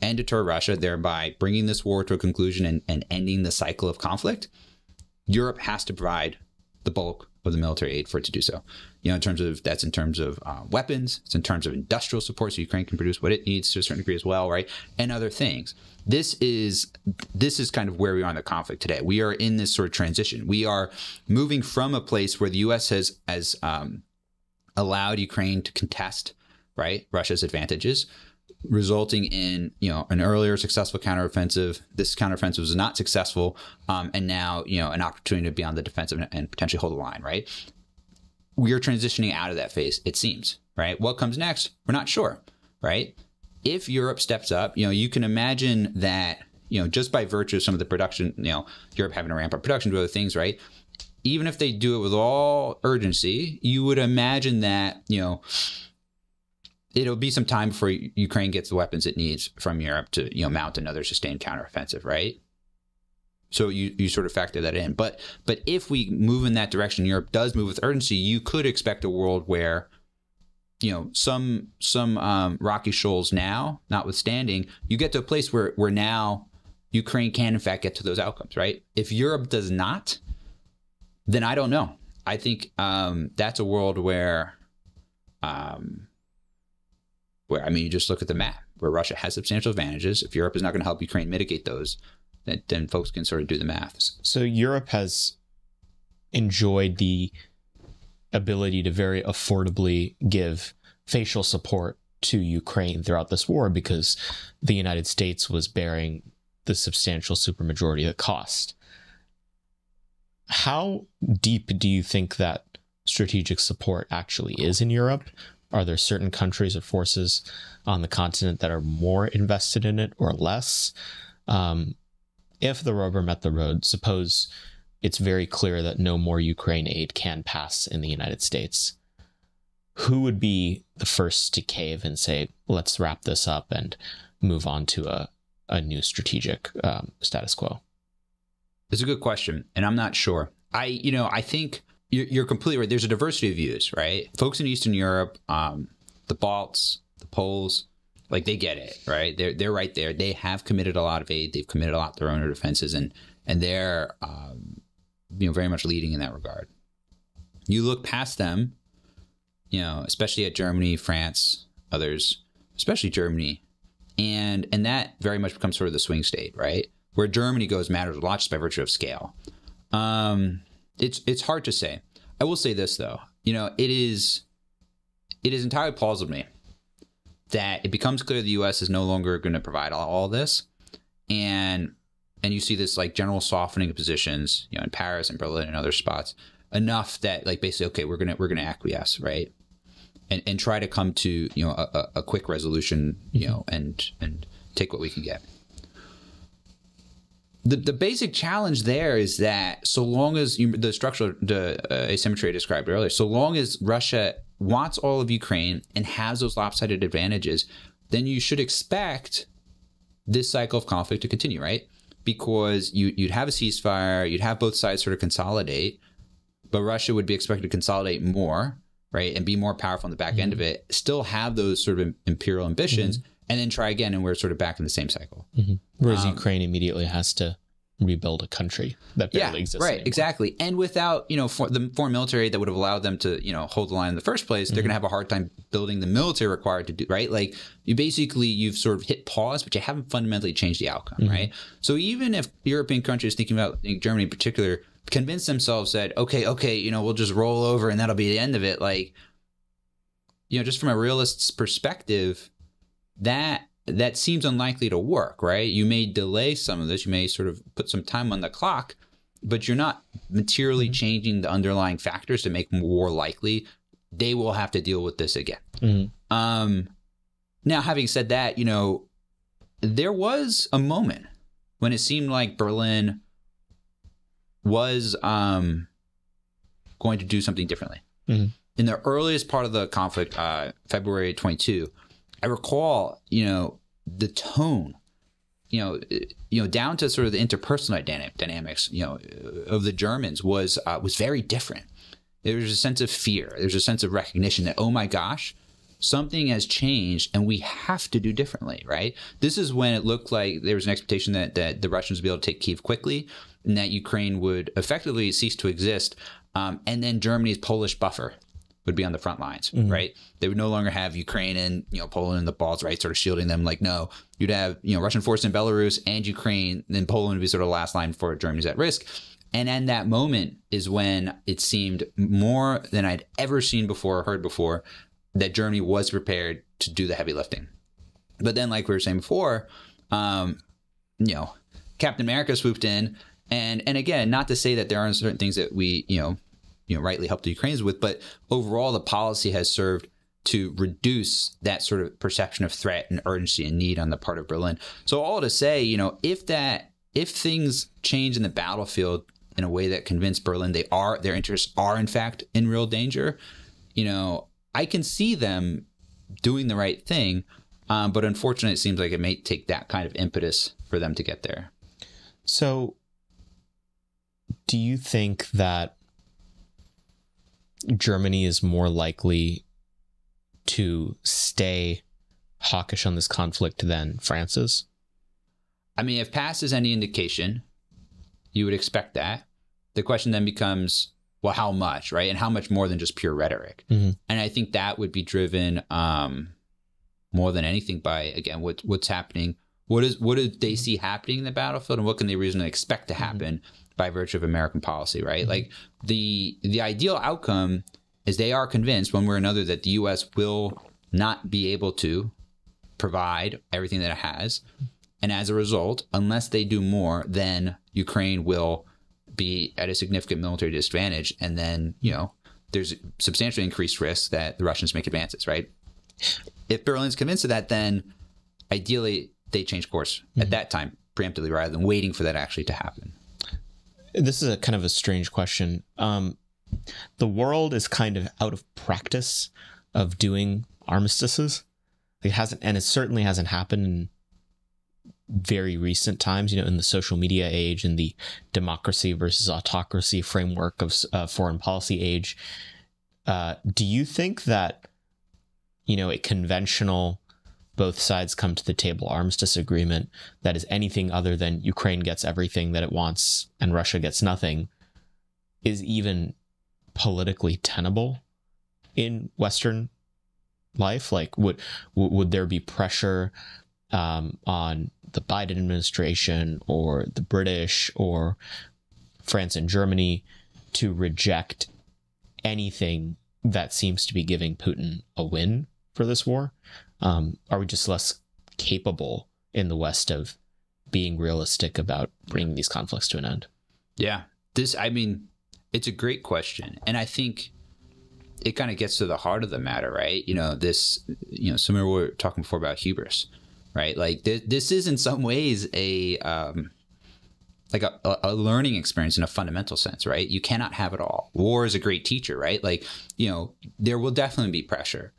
and deter Russia, thereby bringing this war to a conclusion and ending the cycle of conflict, Europe has to provide the bulk of the military aid for it to do so. In terms of weapons, it's in terms of industrial support, so Ukraine can produce what it needs to a certain degree as well, right? And other things. This is kind of where we are in the conflict today. We are in this sort of transition. We are moving from a place where the U.S. has allowed Ukraine to contest, right, Russia's advantages, resulting in an earlier successful counteroffensive. This counteroffensive was not successful, and now an opportunity to be on the defensive and potentially hold the line. Right, we are transitioning out of that phase. It seems, right. What comes next? We're not sure. Right. If Europe steps up, you can imagine that just by virtue of some of the production, Europe having to ramp up production to other things, right. Even if they do it with all urgency, you would imagine that it'll be some time before Ukraine gets the weapons it needs from Europe to mount another sustained counteroffensive, right? So you sort of factor that in. But if we move in that direction, Europe does move with urgency, you could expect a world where some rocky shoals now, notwithstanding, you get to a place where now Ukraine can in fact get to those outcomes, right? If Europe does not, then I don't know. I think that's a world where you just look at the map, where Russia has substantial advantages. If Europe is not going to help Ukraine mitigate those, then folks can sort of do the math.
So Europe has enjoyed the ability to very affordably give facial support to Ukraine throughout this war because the United States was bearing the substantial supermajority of the cost. How deep do you think that strategic support actually is in Europe? Are there certain countries or forces on the continent that are more invested in it or less? If the rubber met the road, suppose it's very clear that no more Ukraine aid can pass in the United States, who would be the first to cave and say, let's wrap this up and move on to a new strategic status quo?
It's a good question, and I'm not sure. I think you're completely right. There's a diversity of views, right? Folks in Eastern Europe, the Balts, the Poles, like, they get it, right? They're right there. They have committed a lot of aid. They've committed a lot to their own defenses, and they're very much leading in that regard. You look past them, especially at Germany, France, others, especially Germany, and that very much becomes sort of the swing state, right? Where Germany goes matters a lot just by virtue of scale. It's hard to say. I will say this though, it is entirely plausible to me that it becomes clear the U.S. is no longer going to provide all this, and you see this like general softening of positions, in Paris and Berlin and other spots, enough that like basically, okay, we're gonna acquiesce, right, and try to come to a quick resolution, and take what we can get. The basic challenge there is that so long as the structural asymmetry I described earlier, so long as Russia wants all of Ukraine and has those lopsided advantages, then you should expect this cycle of conflict to continue, right? Because you'd have a ceasefire, you'd have both sides sort of consolidate, but Russia would be expected to consolidate more, right, and be more powerful on the back end of it, still have those sort of imperial ambitions, and then try again, and we're sort of back in the same cycle.
Whereas Ukraine immediately has to rebuild a country that barely exists
right,
anymore.
Exactly. And without, the foreign military that would have allowed them to, hold the line in the first place, they're going to have a hard time building the military required to do, right? Like you've sort of hit pause, but you haven't fundamentally changed the outcome, right? So even if European countries, thinking about Germany in particular, convince themselves that, okay, we'll just roll over and that'll be the end of it. Like, just from a realist's perspective, that seems unlikely to work, right? You may delay some of this. You may sort of put some time on the clock, but you're not materially changing the underlying factors to make war likely. They will have to deal with this again. Now, having said that, there was a moment when it seemed like Berlin was going to do something differently. In the earliest part of the conflict, February 22, I recall, the tone, down to sort of the interpersonal dynamics, of the Germans was very different. There was a sense of fear. There's a sense of recognition that, oh my gosh, something has changed and we have to do differently, right? This is when it looked like there was an expectation that the Russians would be able to take Kyiv quickly and that Ukraine would effectively cease to exist. And then Germany's Polish buffer would be on the front lines, right? They would no longer have Ukraine and, Poland and the Balts, right, sort of shielding them. Like, no, you'd have, Russian forces in Belarus and Ukraine, then Poland would be sort of the last line for Germany's at risk. And in that moment is when it seemed more than I'd ever seen before or heard before that Germany was prepared to do the heavy lifting. But then, like we were saying before, Captain America swooped in. And again, not to say that there aren't certain things that we, rightly help the Ukrainians with, but overall the policy has served to reduce that sort of perception of threat and urgency and need on the part of Berlin. So all to say, if things change in the battlefield in a way that convince Berlin their interests are in fact in real danger, I can see them doing the right thing. But unfortunately, it seems like it may take that kind of impetus for them to get there.
So do you think that Germany is more likely to stay hawkish on this conflict than France is?
I mean, if past is any indication, you would expect that. The question then becomes, well, how much, right? And how much more than just pure rhetoric? And I think that would be driven more than anything by, again, what's happening. What do they see happening in the battlefield, and what can they reasonably expect to happen by virtue of American policy, right? Like the ideal outcome is they are convinced one way or another that the U.S. will not be able to provide everything that it has. And as a result, unless they do more, then Ukraine will be at a significant military disadvantage. And then, there's substantially increased risk that the Russians make advances, right? If Berlin's convinced of that, then ideally they change course at that time preemptively rather than waiting for that actually to happen.
This is a kind of a strange question. The world is kind of out of practice of doing armistices. It hasn't, and it certainly hasn't happened in very recent times, in the social media age and the democracy versus autocracy framework of foreign policy age. Do you think that, a conventional both sides come to the table armistice agreement that is anything other than Ukraine gets everything that it wants and Russia gets nothing is even politically tenable in Western life? Like, would there be pressure on the Biden administration or the British or France and Germany to reject anything that seems to be giving Putin a win for this war? Are we just less capable in the West of being realistic about bringing these conflicts to an end?
Yeah, it's a great question. And I think it kind of gets to the heart of the matter, right? Similar to what we were talking before about hubris, right? Like this is in some ways a learning experience in a fundamental sense, right? You cannot have it all. War is a great teacher, right? Like, there will definitely be pressure,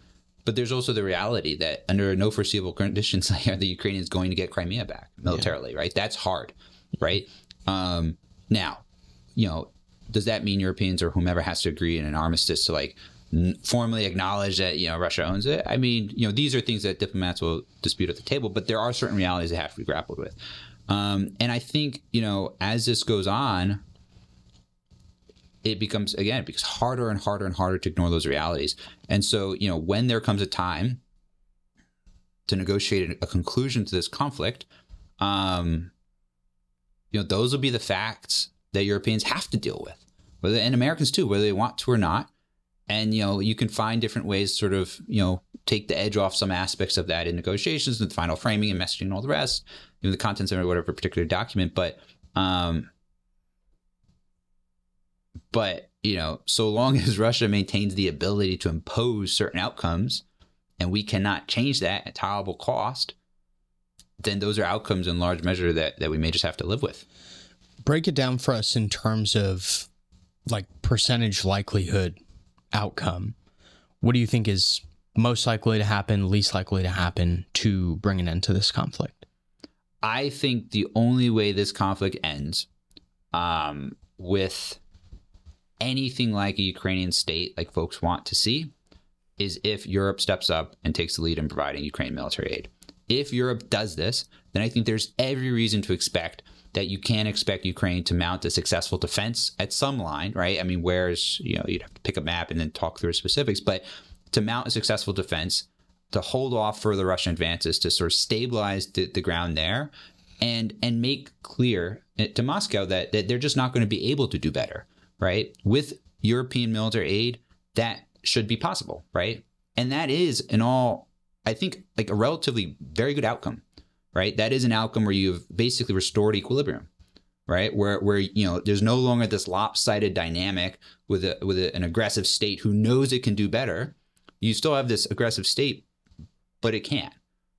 but there's also the reality that under no foreseeable conditions are the Ukrainians going to get Crimea back militarily, right? That's hard, right? Now, does that mean Europeans or whomever has to agree in an armistice to like formally acknowledge that, Russia owns it? I mean, these are things that diplomats will dispute at the table, but there are certain realities that have to be grappled with. And I think, as this goes on, it becomes harder and harder and harder to ignore those realities. And so, when there comes a time to negotiate a conclusion to this conflict, those will be the facts that Europeans have to deal with, and Americans too, whether they want to or not. And, you can find different ways to sort of, take the edge off some aspects of that in negotiations and the final framing and messaging and all the rest, the contents of whatever particular document. But so long as Russia maintains the ability to impose certain outcomes and we cannot change that at tolerable cost, then those are outcomes in large measure that we may just have to live with.
Break it down for us in terms of like percentage likelihood outcome. What do you think is most likely to happen, least likely to happen to bring an end to this conflict?
I think the only way this conflict ends with anything like a Ukrainian state like folks want to see is if Europe steps up and takes the lead in providing Ukraine military aid. If Europe does this, then I think there's every reason to expect that you can expect Ukraine to mount a successful defense at some line, right? I mean, you'd have to pick a map and then talk through specifics, but to mount a successful defense, to hold off further Russian advances, to sort of stabilize the ground there and make clear to Moscow that they're just not going to be able to do better, right? With European military aid, that should be possible, right? And that is in all, I think, like a relatively very good outcome. Right, that is an outcome where you've basically restored equilibrium, right? Where there's no longer this lopsided dynamic with an aggressive state who knows it can do better. You still have this aggressive state, but it can't,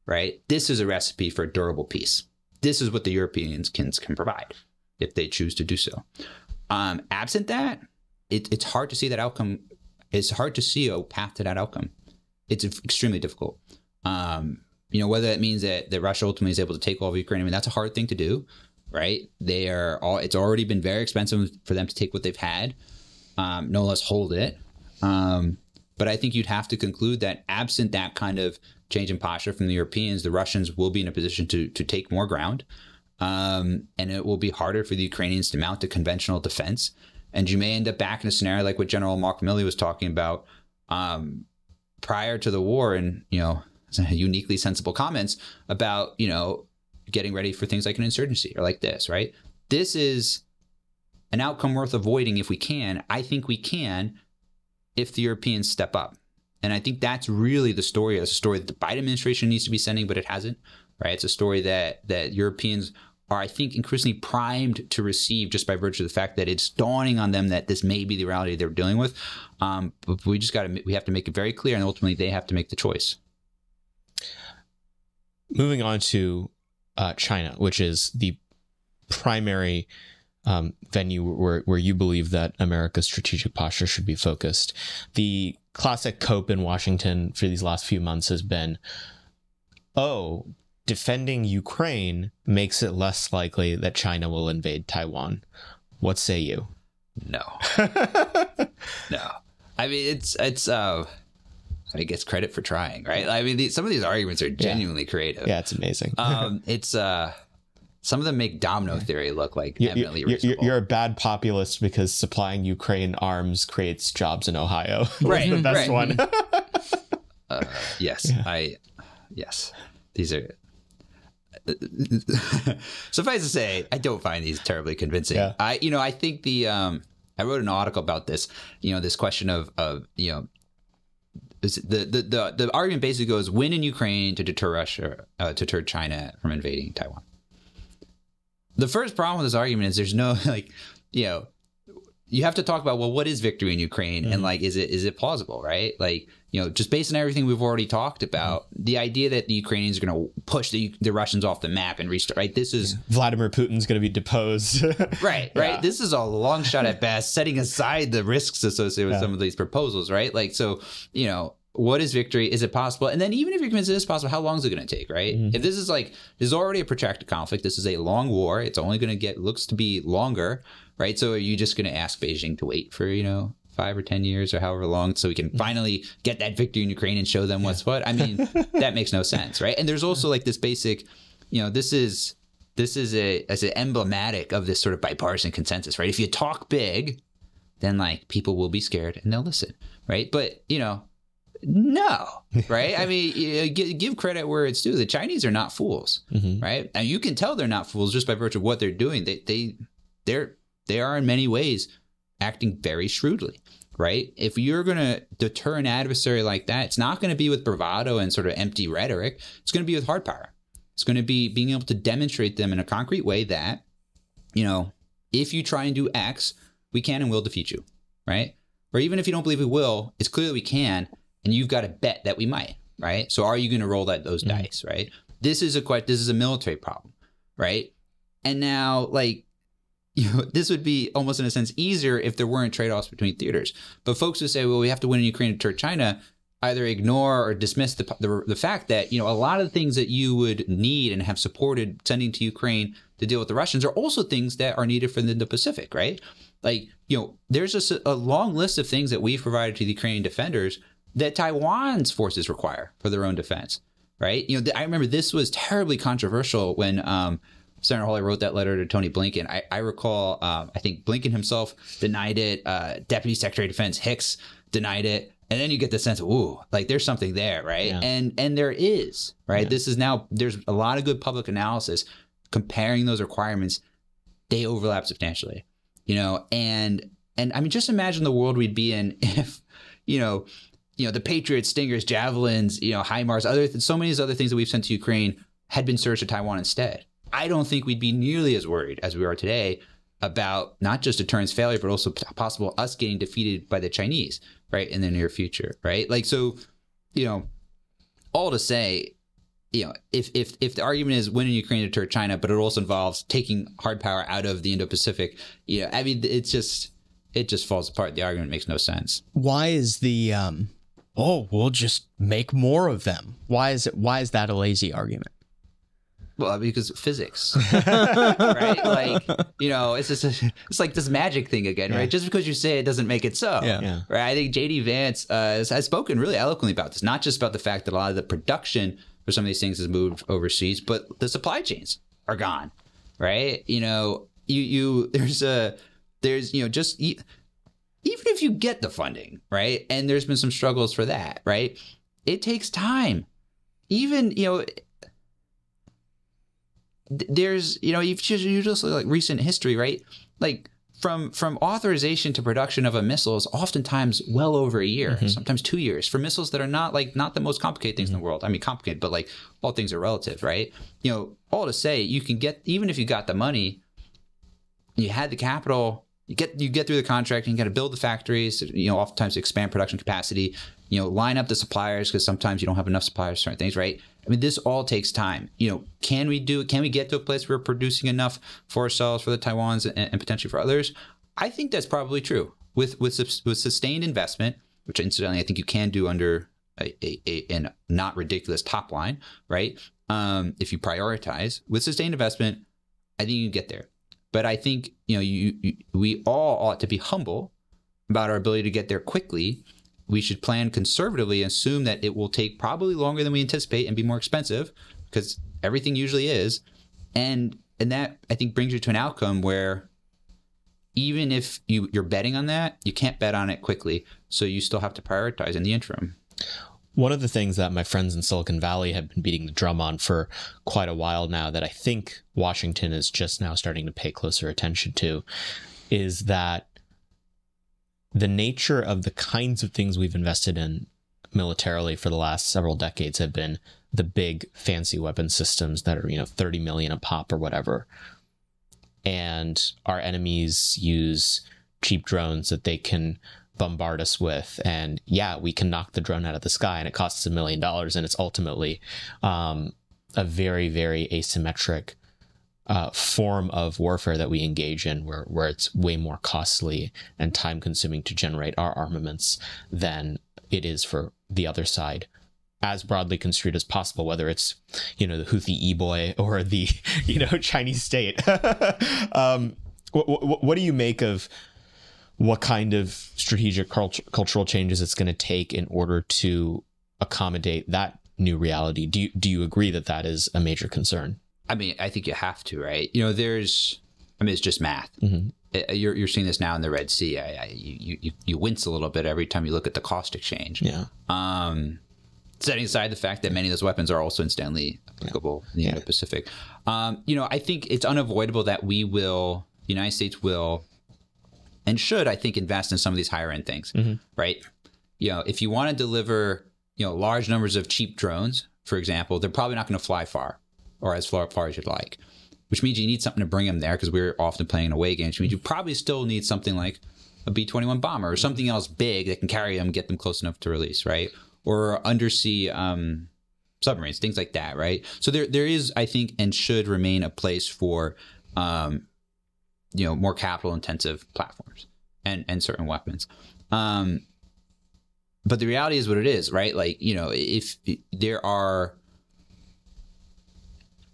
right? This is a recipe for durable peace. This is what the Europeans can provide if they choose to do so. Absent that, it's hard to see that outcome. It's hard to see a path to that outcome. It's extremely difficult. Whether that means that Russia ultimately is able to take all of Ukraine, I mean, that's a hard thing to do, right? It's already been very expensive for them to take what they've had, no less hold it. But I think you'd have to conclude that absent that kind of change in posture from the Europeans, the Russians will be in a position to take more ground. And it will be harder for the Ukrainians to mount a conventional defense. And you may end up back in a scenario like what General Mark Milley was talking about prior to the war, and, uniquely sensible comments about, getting ready for things like an insurgency or like this, right? This is an outcome worth avoiding if we can. I think we can if the Europeans step up. And I think that's really the story. It's a story that the Biden administration needs to be sending, but it hasn't, right? It's a story that Europeans are, I think, increasingly primed to receive just by virtue of the fact that it's dawning on them that this may be the reality they're dealing with. But we have to make it very clear, and ultimately they have to make the choice.
Moving on to China, which is the primary venue where you believe that America's strategic posture should be focused. The classic cope in Washington for these last few months has been, defending Ukraine makes it less likely that China will invade Taiwan. What say you?
No. No. I mean, I guess credit for trying, right? I mean, some of these arguments are genuinely creative.
Yeah, it's amazing.
Some of them make domino theory look like eminently reasonable.
You're a bad populist because supplying Ukraine arms creates jobs in Ohio.
Right,
the best one.
Yes, yeah. Yes, these are. Suffice to say, I don't find these terribly convincing. Yeah. I think I wrote an article about this. This question of the argument basically goes win in Ukraine to deter Russia, to deter China from invading Taiwan. The first problem with this argument is there's no you have to talk about, well, what is victory in Ukraine? And is it plausible, right? Just based on everything we've already talked about, the idea that the Ukrainians are going to push the Russians off the map and restart, right? This is
Vladimir Putin's going to be deposed.
right. Yeah. This is a long shot at best, setting aside the risks associated with some of these proposals, right? What is victory? Is it possible? And then even if you're convinced it is possible, how long is it going to take, right? If this is already a protracted conflict, this is a long war. It's only going to looks to be longer, right? So are you just going to ask Beijing to wait for, 5 or 10 years or however long so we can finally get that victory in Ukraine and show them what's what? I mean, that makes no sense, right? And there's also this basic, this is emblematic of this sort of bipartisan consensus, right? If you talk big, then people will be scared and they'll listen, right? But, no, right? I mean, give credit where it's due. The Chinese are not fools, right? And you can tell they're not fools just by virtue of what they're doing. They are in many ways acting very shrewdly, right? If you're going to deter an adversary like that, it's not going to be with bravado and sort of empty rhetoric. It's going to be with hard power. It's going to be being able to demonstrate them in a concrete way that, if you try and do X, we can and will defeat you, right? Or even if you don't believe we will, it's clear that we can. And you've got to bet that we might, right? So are you going to roll those dice, right? This is a military problem, right? And now, this would be almost in a sense easier if there weren't trade-offs between theaters. But folks who say, well, we have to win in Ukraine to deter China, either ignore or dismiss the fact that, a lot of the things that you would need and have supported sending to Ukraine to deal with the Russians are also things that are needed for the Indo-Pacific, right? There's a long list of things that we've provided to the Ukrainian defenders that Taiwan's forces require for their own defense, right? I remember this was terribly controversial when Senator Hawley wrote that letter to Tony Blinken. I recall, I think Blinken himself denied it. Deputy Secretary of Defense Hicks denied it. And then you get the sense of, ooh, there's something there, right? Yeah. And there is, right? Yeah. This is now, there's a lot of good public analysis comparing those requirements. They overlap substantially, and I mean, just imagine the world we'd be in if, the Patriots, Stingers, Javelins, HIMARS, so many of these other things that we've sent to Ukraine had been surged to Taiwan instead. I don't think we'd be nearly as worried as we are today about not just deterrence failure, but also possible us getting defeated by the Chinese, right, in the near future, right? All to say, if the argument is winning Ukraine to deter China, but it also involves taking hard power out of the Indo-Pacific, I mean, it just falls apart. The argument makes no sense.
Why is the we'll just make more of them? Why is that a lazy argument?
Well, because physics, right? It's like this magic thing again, right? Just because you say it doesn't make it so, right? I think J.D. Vance has spoken really eloquently about this, not just about the fact that a lot of the production for some of these things has moved overseas, but the supply chains are gone, right? Even if you get the funding, right? And there's been some struggles for that, right? It takes time. Even, there's, you just look like recent history, right? From authorization to production of a missile is oftentimes well over a year, sometimes 2 years for missiles that are not the most complicated things in the world. I mean, complicated, but all things are relative, right? All to say, you can get, even if you got the money, you had the capital, you get through the contract, and you got to build the factories, oftentimes expand production capacity, line up the suppliers, because sometimes you don't have enough suppliers for certain things, right? I mean, this all takes time. Can we do it? Can we get to a place where we're producing enough for ourselves, for the Taiwans, and potentially for others? I think that's probably true. With sustained investment, which incidentally I think you can do under a not ridiculous top line, right? If you prioritize with sustained investment, I think you can get there. But I think we all ought to be humble about our ability to get there quickly. We should plan conservatively and assume that it will take probably longer than we anticipate and be more expensive, because everything usually is. And that, I think, brings you to an outcome where even if you're betting on that, you can't bet on it quickly. So you still have to prioritize in the interim.
One of the things that my friends in Silicon Valley have been beating the drum on for quite a while now, that I think Washington is just now starting to pay closer attention to, is that the nature of the kinds of things we've invested in militarily for the last several decades have been the big fancy weapon systems that are, 30 million a pop or whatever. And our enemies use cheap drones that they can bombard us with. And yeah, we can knock the drone out of the sky and it costs $1 million. And it's ultimately a very, very asymmetric form of warfare that we engage in, where it's way more costly and time consuming to generate our armaments than it is for the other side, as broadly construed as possible, whether it's, the Houthi E-boy or the, Chinese state. What do you make of what kind of strategic cultural changes it's going to take in order to accommodate that new reality? Do you agree that that is a major concern?
I mean, I think you have to, right? It's just math. Mm-hmm. You're seeing this now in the Red Sea. You wince a little bit every time you look at the cost exchange.
Yeah.
Setting aside the fact that many of those weapons are also incidentally applicable in the Indo-Pacific. I think it's unavoidable that the United States will and should, I think, invest in some of these higher end things, right? If you want to deliver, large numbers of cheap drones, for example, they're probably not going to fly far or as far as you'd like, which means you need something to bring them there because we're often playing away games, which means you probably still need something like a B-21 bomber or something else big that can carry them, get them close enough to release, right? Or undersea submarines, things like that, right? So there is, I think, and should remain a place for, more capital-intensive platforms and certain weapons. But the reality is what it is, right? Like, if there are,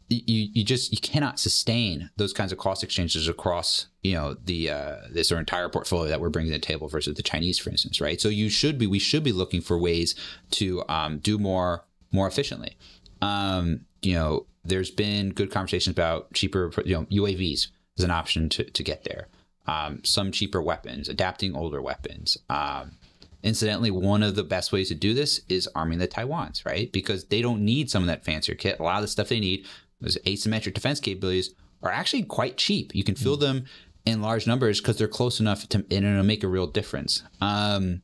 you cannot sustain those kinds of cost exchanges across, this entire portfolio that we're bringing to the table versus the Chinese, for instance, right? So we should be looking for ways to do more efficiently. There's been good conversations about cheaper, UAVs as an option to get there. Some cheaper weapons, adapting older weapons. Incidentally, one of the best ways to do this is arming the Taiwans, right? Because they don't need some of that fancier kit. A lot of the stuff they need, those asymmetric defense capabilities, are actually quite cheap. You can fill them in large numbers because they're close enough and it'll make a real difference. I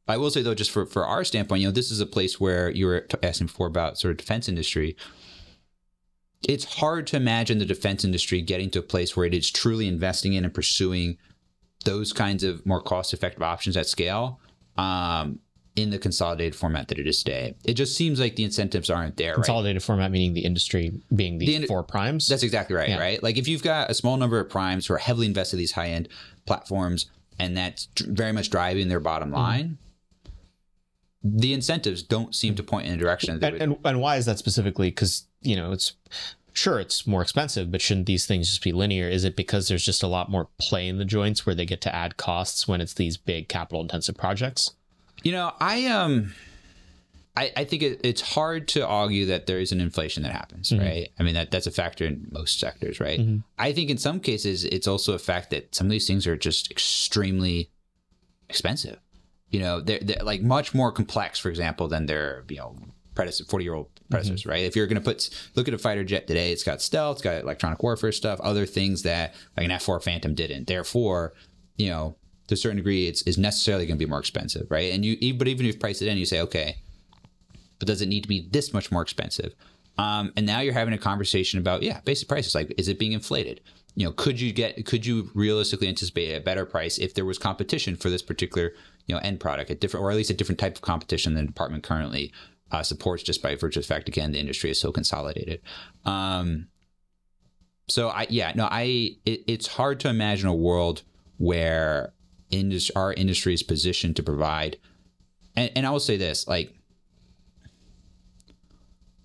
will say, though, just for our standpoint, this is a place where you were asking before about sort of defense industry. It's hard to imagine the defense industry getting to a place where it is truly investing in and pursuing those kinds of more cost-effective options at scale in the consolidated format that it is today. It just seems like the incentives aren't there.
Consolidated format meaning the industry being the four primes? That's
exactly right, right? Like if you've got a small number of primes who are heavily invested in these high-end platforms and that's very much driving their bottom line, the incentives don't seem to point in a direction.
And why is that specifically? Because, it's more expensive, but shouldn't these things just be linear? Is it because there's just a lot more play in the joints where they get to add costs when it's these big capital intensive projects?
I think it's hard to argue that there is an inflation that happens, right? I mean, that's a factor in most sectors, right? I think in some cases, it's also a fact that some of these things are just extremely expensive. They're like much more complex, for example, than their, 40-year-old predecessors, right? If you're going to look at a fighter jet today, it's got stealth, it's got electronic warfare stuff, other things that like an F-4 Phantom didn't. Therefore, to a certain degree, it's necessarily going to be more expensive, right? And but even if you price it in, you say, okay, but does it need to be this much more expensive? And now you're having a conversation about, basic prices. Like, is it being inflated? Could you realistically anticipate a better price if there was competition for this particular, end product, or at least a different type of competition than the department currently supports, just by virtue of the fact, again, the industry is so consolidated. It's hard to imagine a world where our industry is positioned to provide. And I will say this, like,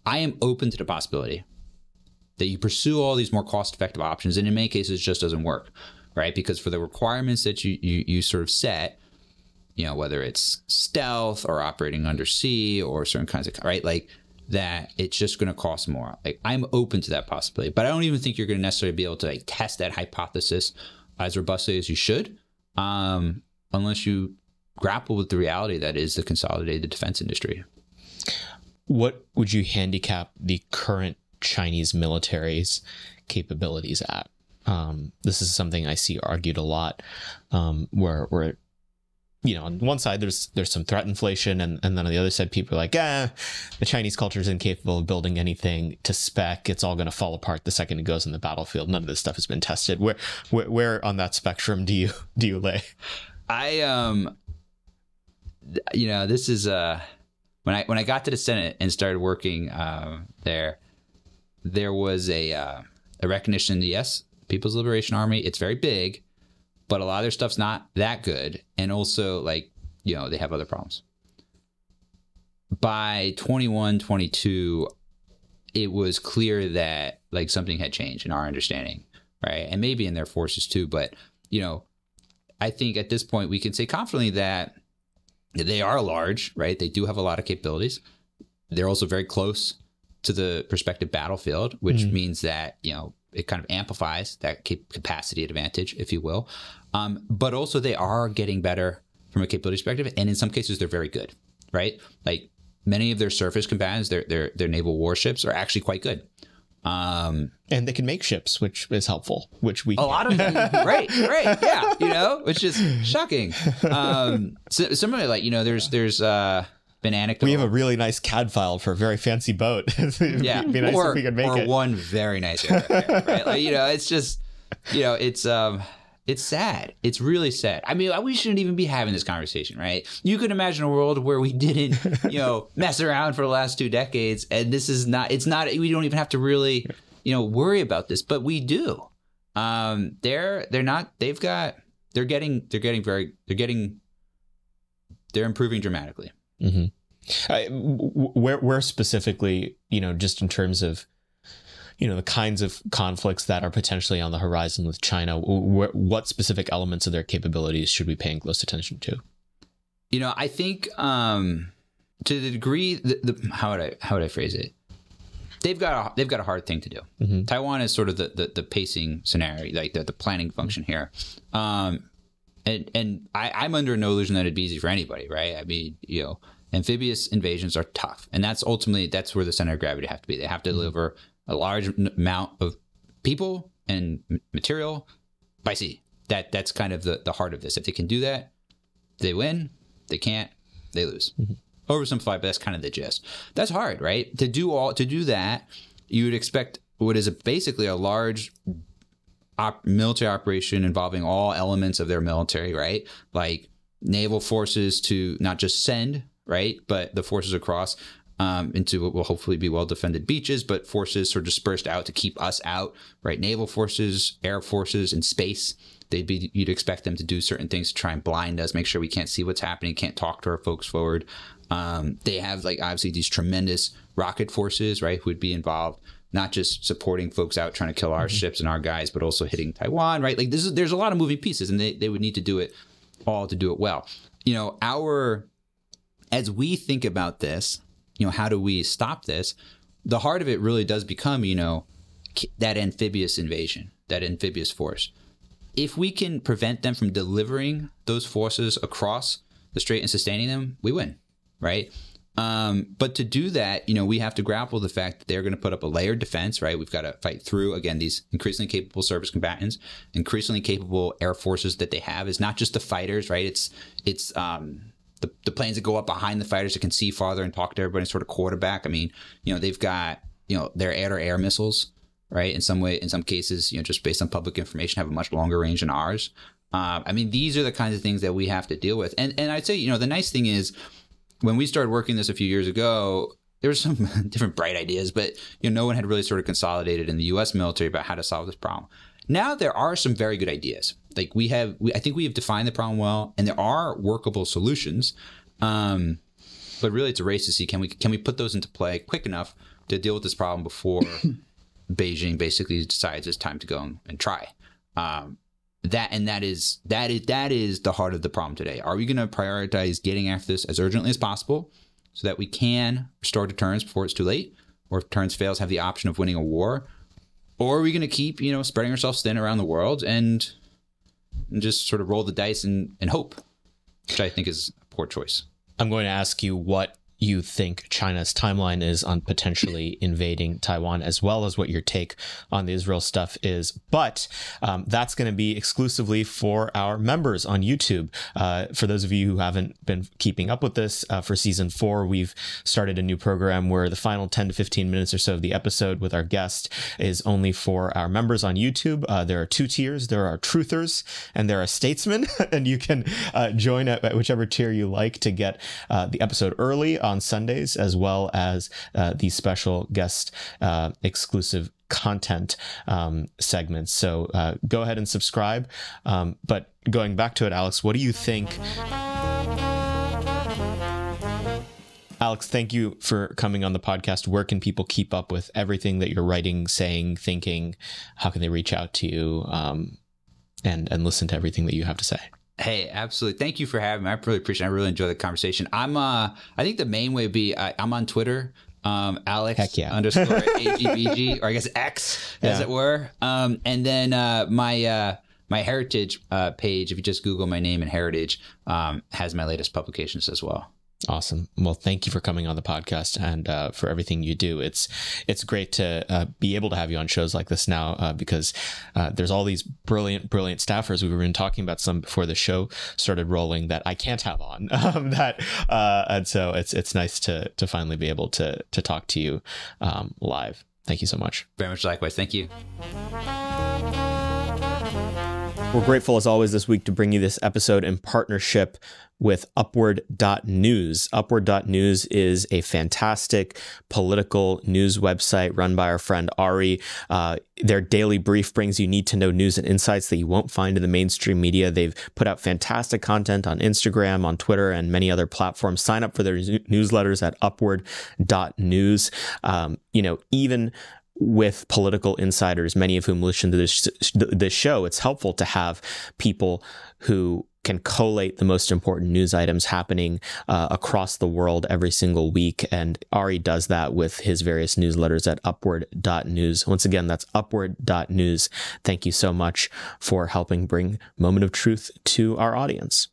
I am open to the possibility that you pursue all these more cost-effective options, and in many cases, it just doesn't work, right? Because for the requirements that you sort of set, whether it's stealth or operating undersea or certain kinds of, right? Like that, it's just going to cost more. Like, I'm open to that possibility, but I don't even think you're going to necessarily be able to test that hypothesis as robustly as you should, unless you grapple with the reality that is the consolidated defense industry.
What would you handicap the current Chinese military's capabilities at? This is something I see argued a lot, where on one side, there's some threat inflation, and then on the other side, people are like, the Chinese culture is incapable of building anything to spec. It's all going to fall apart the second it goes in the battlefield. None of this stuff has been tested. Where on that spectrum do you lay?
This is when I got to the Senate and started working there was a recognition. Yes, People's Liberation Army. It's very big, but a lot of their stuff's not that good, and also they have other problems. By 21, 22, it was clear that something had changed in our understanding, right? And maybe in their forces too. But I think at this point we can say confidently that they are large, right? They do have a lot of capabilities. They're also very close to the prospective battlefield, which means that, it kind of amplifies that capacity advantage, if you will. But also they are getting better from a capability perspective. And in some cases, they're very good, right? Many of their surface combatants, their naval warships are actually quite good.
And they can make ships, which is helpful, which we...
A lot of them. Right. Yeah. Which is shocking. Similarly, there's been anecdotal.
We have a really nice CAD file for a very fancy boat. It'd be nice if we could make it.
Or one very nice aircraft, right? It's just, it's sad. It's really sad. I mean, we shouldn't even be having this conversation, right? You could imagine a world where we didn't, mess around for the last 2 decades, and this is not. It's not. We don't even have to really, worry about this, but we do. They're improving dramatically.
Mm-hmm. Where specifically, just in terms of, the kinds of conflicts that are potentially on the horizon with China, what specific elements of their capabilities should we be paying close attention to?
I think to the degree how would I phrase it? They've got a hard thing to do. Mm-hmm. Taiwan is sort of the pacing scenario, the planning function here. And I'm under no illusion that it'd be easy for anybody, right? I mean, amphibious invasions are tough, and that's where the center of gravity have to be. They have to deliver a large amount of people and material by sea. That's kind of the heart of this. If they can do that, they win. They can't, they lose. Mm-hmm. Oversimplified, but that's kind of the gist. That's hard, right? To do that, you would expect what is basically a large military operation involving all elements of their military, right? Like naval forces to not just send, right, but the forces across into what will hopefully be well-defended beaches, but forces sort of dispersed out to keep us out, right? Naval forces, air forces, and space. You'd expect them to do certain things to try and blind us, make sure we can't see what's happening, can't talk to our folks forward. They have obviously these tremendous rocket forces, right, who would be involved, not just supporting folks out trying to kill our ships and our guys, but also hitting Taiwan, right? There's a lot of moving pieces, and they would need to do it all to do it well. As we think about this, how do we stop this? The heart of it really does become, that amphibious invasion, that amphibious force. If we can prevent them from delivering those forces across the strait and sustaining them, we win, right? But to do that, we have to grapple with the fact that they're going to put up a layered defense, right? We've got to fight through, again, these increasingly capable surface combatants, increasingly capable air forces that they have. Is not just the fighters, right? It's the planes that go up behind the fighters that can see farther and talk to everybody and sort of quarterback. I mean, they've got, their air-to-air missiles, right? In some cases, just based on public information, have a much longer range than ours. I mean, these are the kinds of things that we have to deal with. And I'd say, the nice thing is, when we started working this a few years ago, there were some different bright ideas, but no one had really sort of consolidated in the U.S. military about how to solve this problem. Now there are some very good ideas. I think we have defined the problem well, and there are workable solutions. But really, it's a race to see can we put those into play quick enough to deal with this problem before Beijing basically decides it's time to go and try. That is the heart of the problem today. Are we going to prioritize getting after this as urgently as possible so that we can restore deterrence before it's too late, or if deterrence fails, have the option of winning a war? Or are we going to keep, spreading ourselves thin around the world and just sort of roll the dice and hope, which I think is a poor choice.
I'm going to ask you what you think China's timeline is on potentially invading Taiwan, as well as what your take on the Israel stuff is. But that's going to be exclusively for our members on YouTube. For those of you who haven't been keeping up with this, for season 4, we've started a new program where the final 10 to 15 minutes or so of the episode with our guest is only for our members on YouTube. There are 2 tiers. There are truthers and there are statesmen, and you can join at whichever tier you like to get the episode early on Sundays, as well as the special guest exclusive content segments. So go ahead and subscribe. But going back to it, Alex, what do you think? Alex, thank you for coming on the podcast. Where can people keep up with everything that you're writing, saying, thinking? How can they reach out to you and listen to everything that you have to say?
Hey, absolutely. Thank you for having me. I really appreciate it. I really enjoy the conversation. I think the main way would be I'm on Twitter, Alex _ AGBG, or I guess X, as it were. And then my Heritage page, if you just Google my name and Heritage, has my latest publications as well.
Awesome. Well, thank you for coming on the podcast and for everything you do. It's great to be able to have you on shows like this now because there's all these brilliant staffers. We've been talking about some before the show started rolling that I can't have on. And so it's nice to finally be able to talk to you live. Thank you so much.
Very much likewise. Thank you.
We're grateful as always this week to bring you this episode in partnership with Upward.News. Upward.News is a fantastic political news website run by our friend Ari. Their daily brief brings you need-to-know news and insights that you won't find in the mainstream media. They've put out fantastic content on Instagram, on Twitter, and many other platforms. Sign up for their newsletters at Upward.News. Even with political insiders, many of whom listen to this show, it's helpful to have people who can collate the most important news items happening across the world every single week. And Ari does that with his various newsletters at Upward.News. Once again, that's Upward.News. Thank you so much for helping bring Moment of Truth to our audience.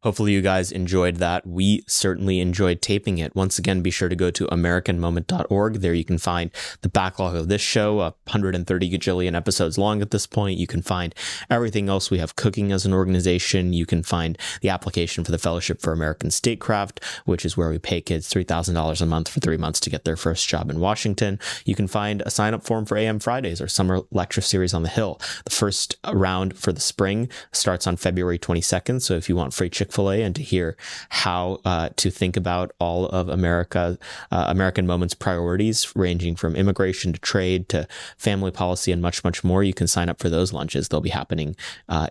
Hopefully you guys enjoyed that. We certainly enjoyed taping it. Once again, be sure to go to AmericanMoment.org. There you can find the backlog of this show, 130 gajillion episodes long at this point. You can find everything else we have cooking as an organization. You can find the application for the Fellowship for American Statecraft, which is where we pay kids $3,000 a month for 3 months to get their first job in Washington. You can find a sign-up form for AM Fridays, our summer lecture series on the Hill. The first round for the spring starts on February 22nd. So if you want free Chick-fil-A and to hear how to think about all of American Moment's priorities, ranging from immigration to trade to family policy and much, much more, you can sign up for those lunches. They'll be happening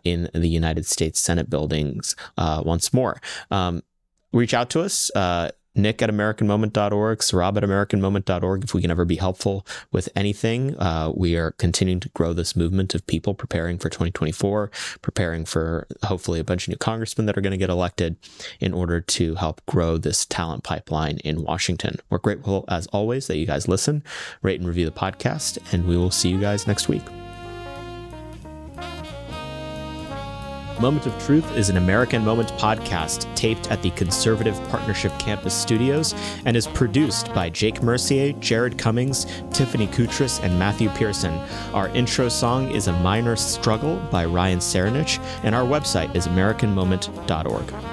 in the United States Senate buildings once more. Reach out to us. Nick at AmericanMoment.org, Sarab at AmericanMoment.org. If we can ever be helpful with anything, we are continuing to grow this movement of people preparing for 2024, preparing for hopefully a bunch of new congressmen that are going to get elected in order to help grow this talent pipeline in Washington. We're grateful, as always, that you guys listen, rate and review the podcast, and we will see you guys next week. Moment of Truth is an American Moment podcast taped at the Conservative Partnership Campus Studios and is produced by Jake Mercier, Jared Cummings, Tiffany Koutras, and Matthew Pearson. Our intro song is A Minor Struggle by Ryan Serenich, and our website is AmericanMoment.org.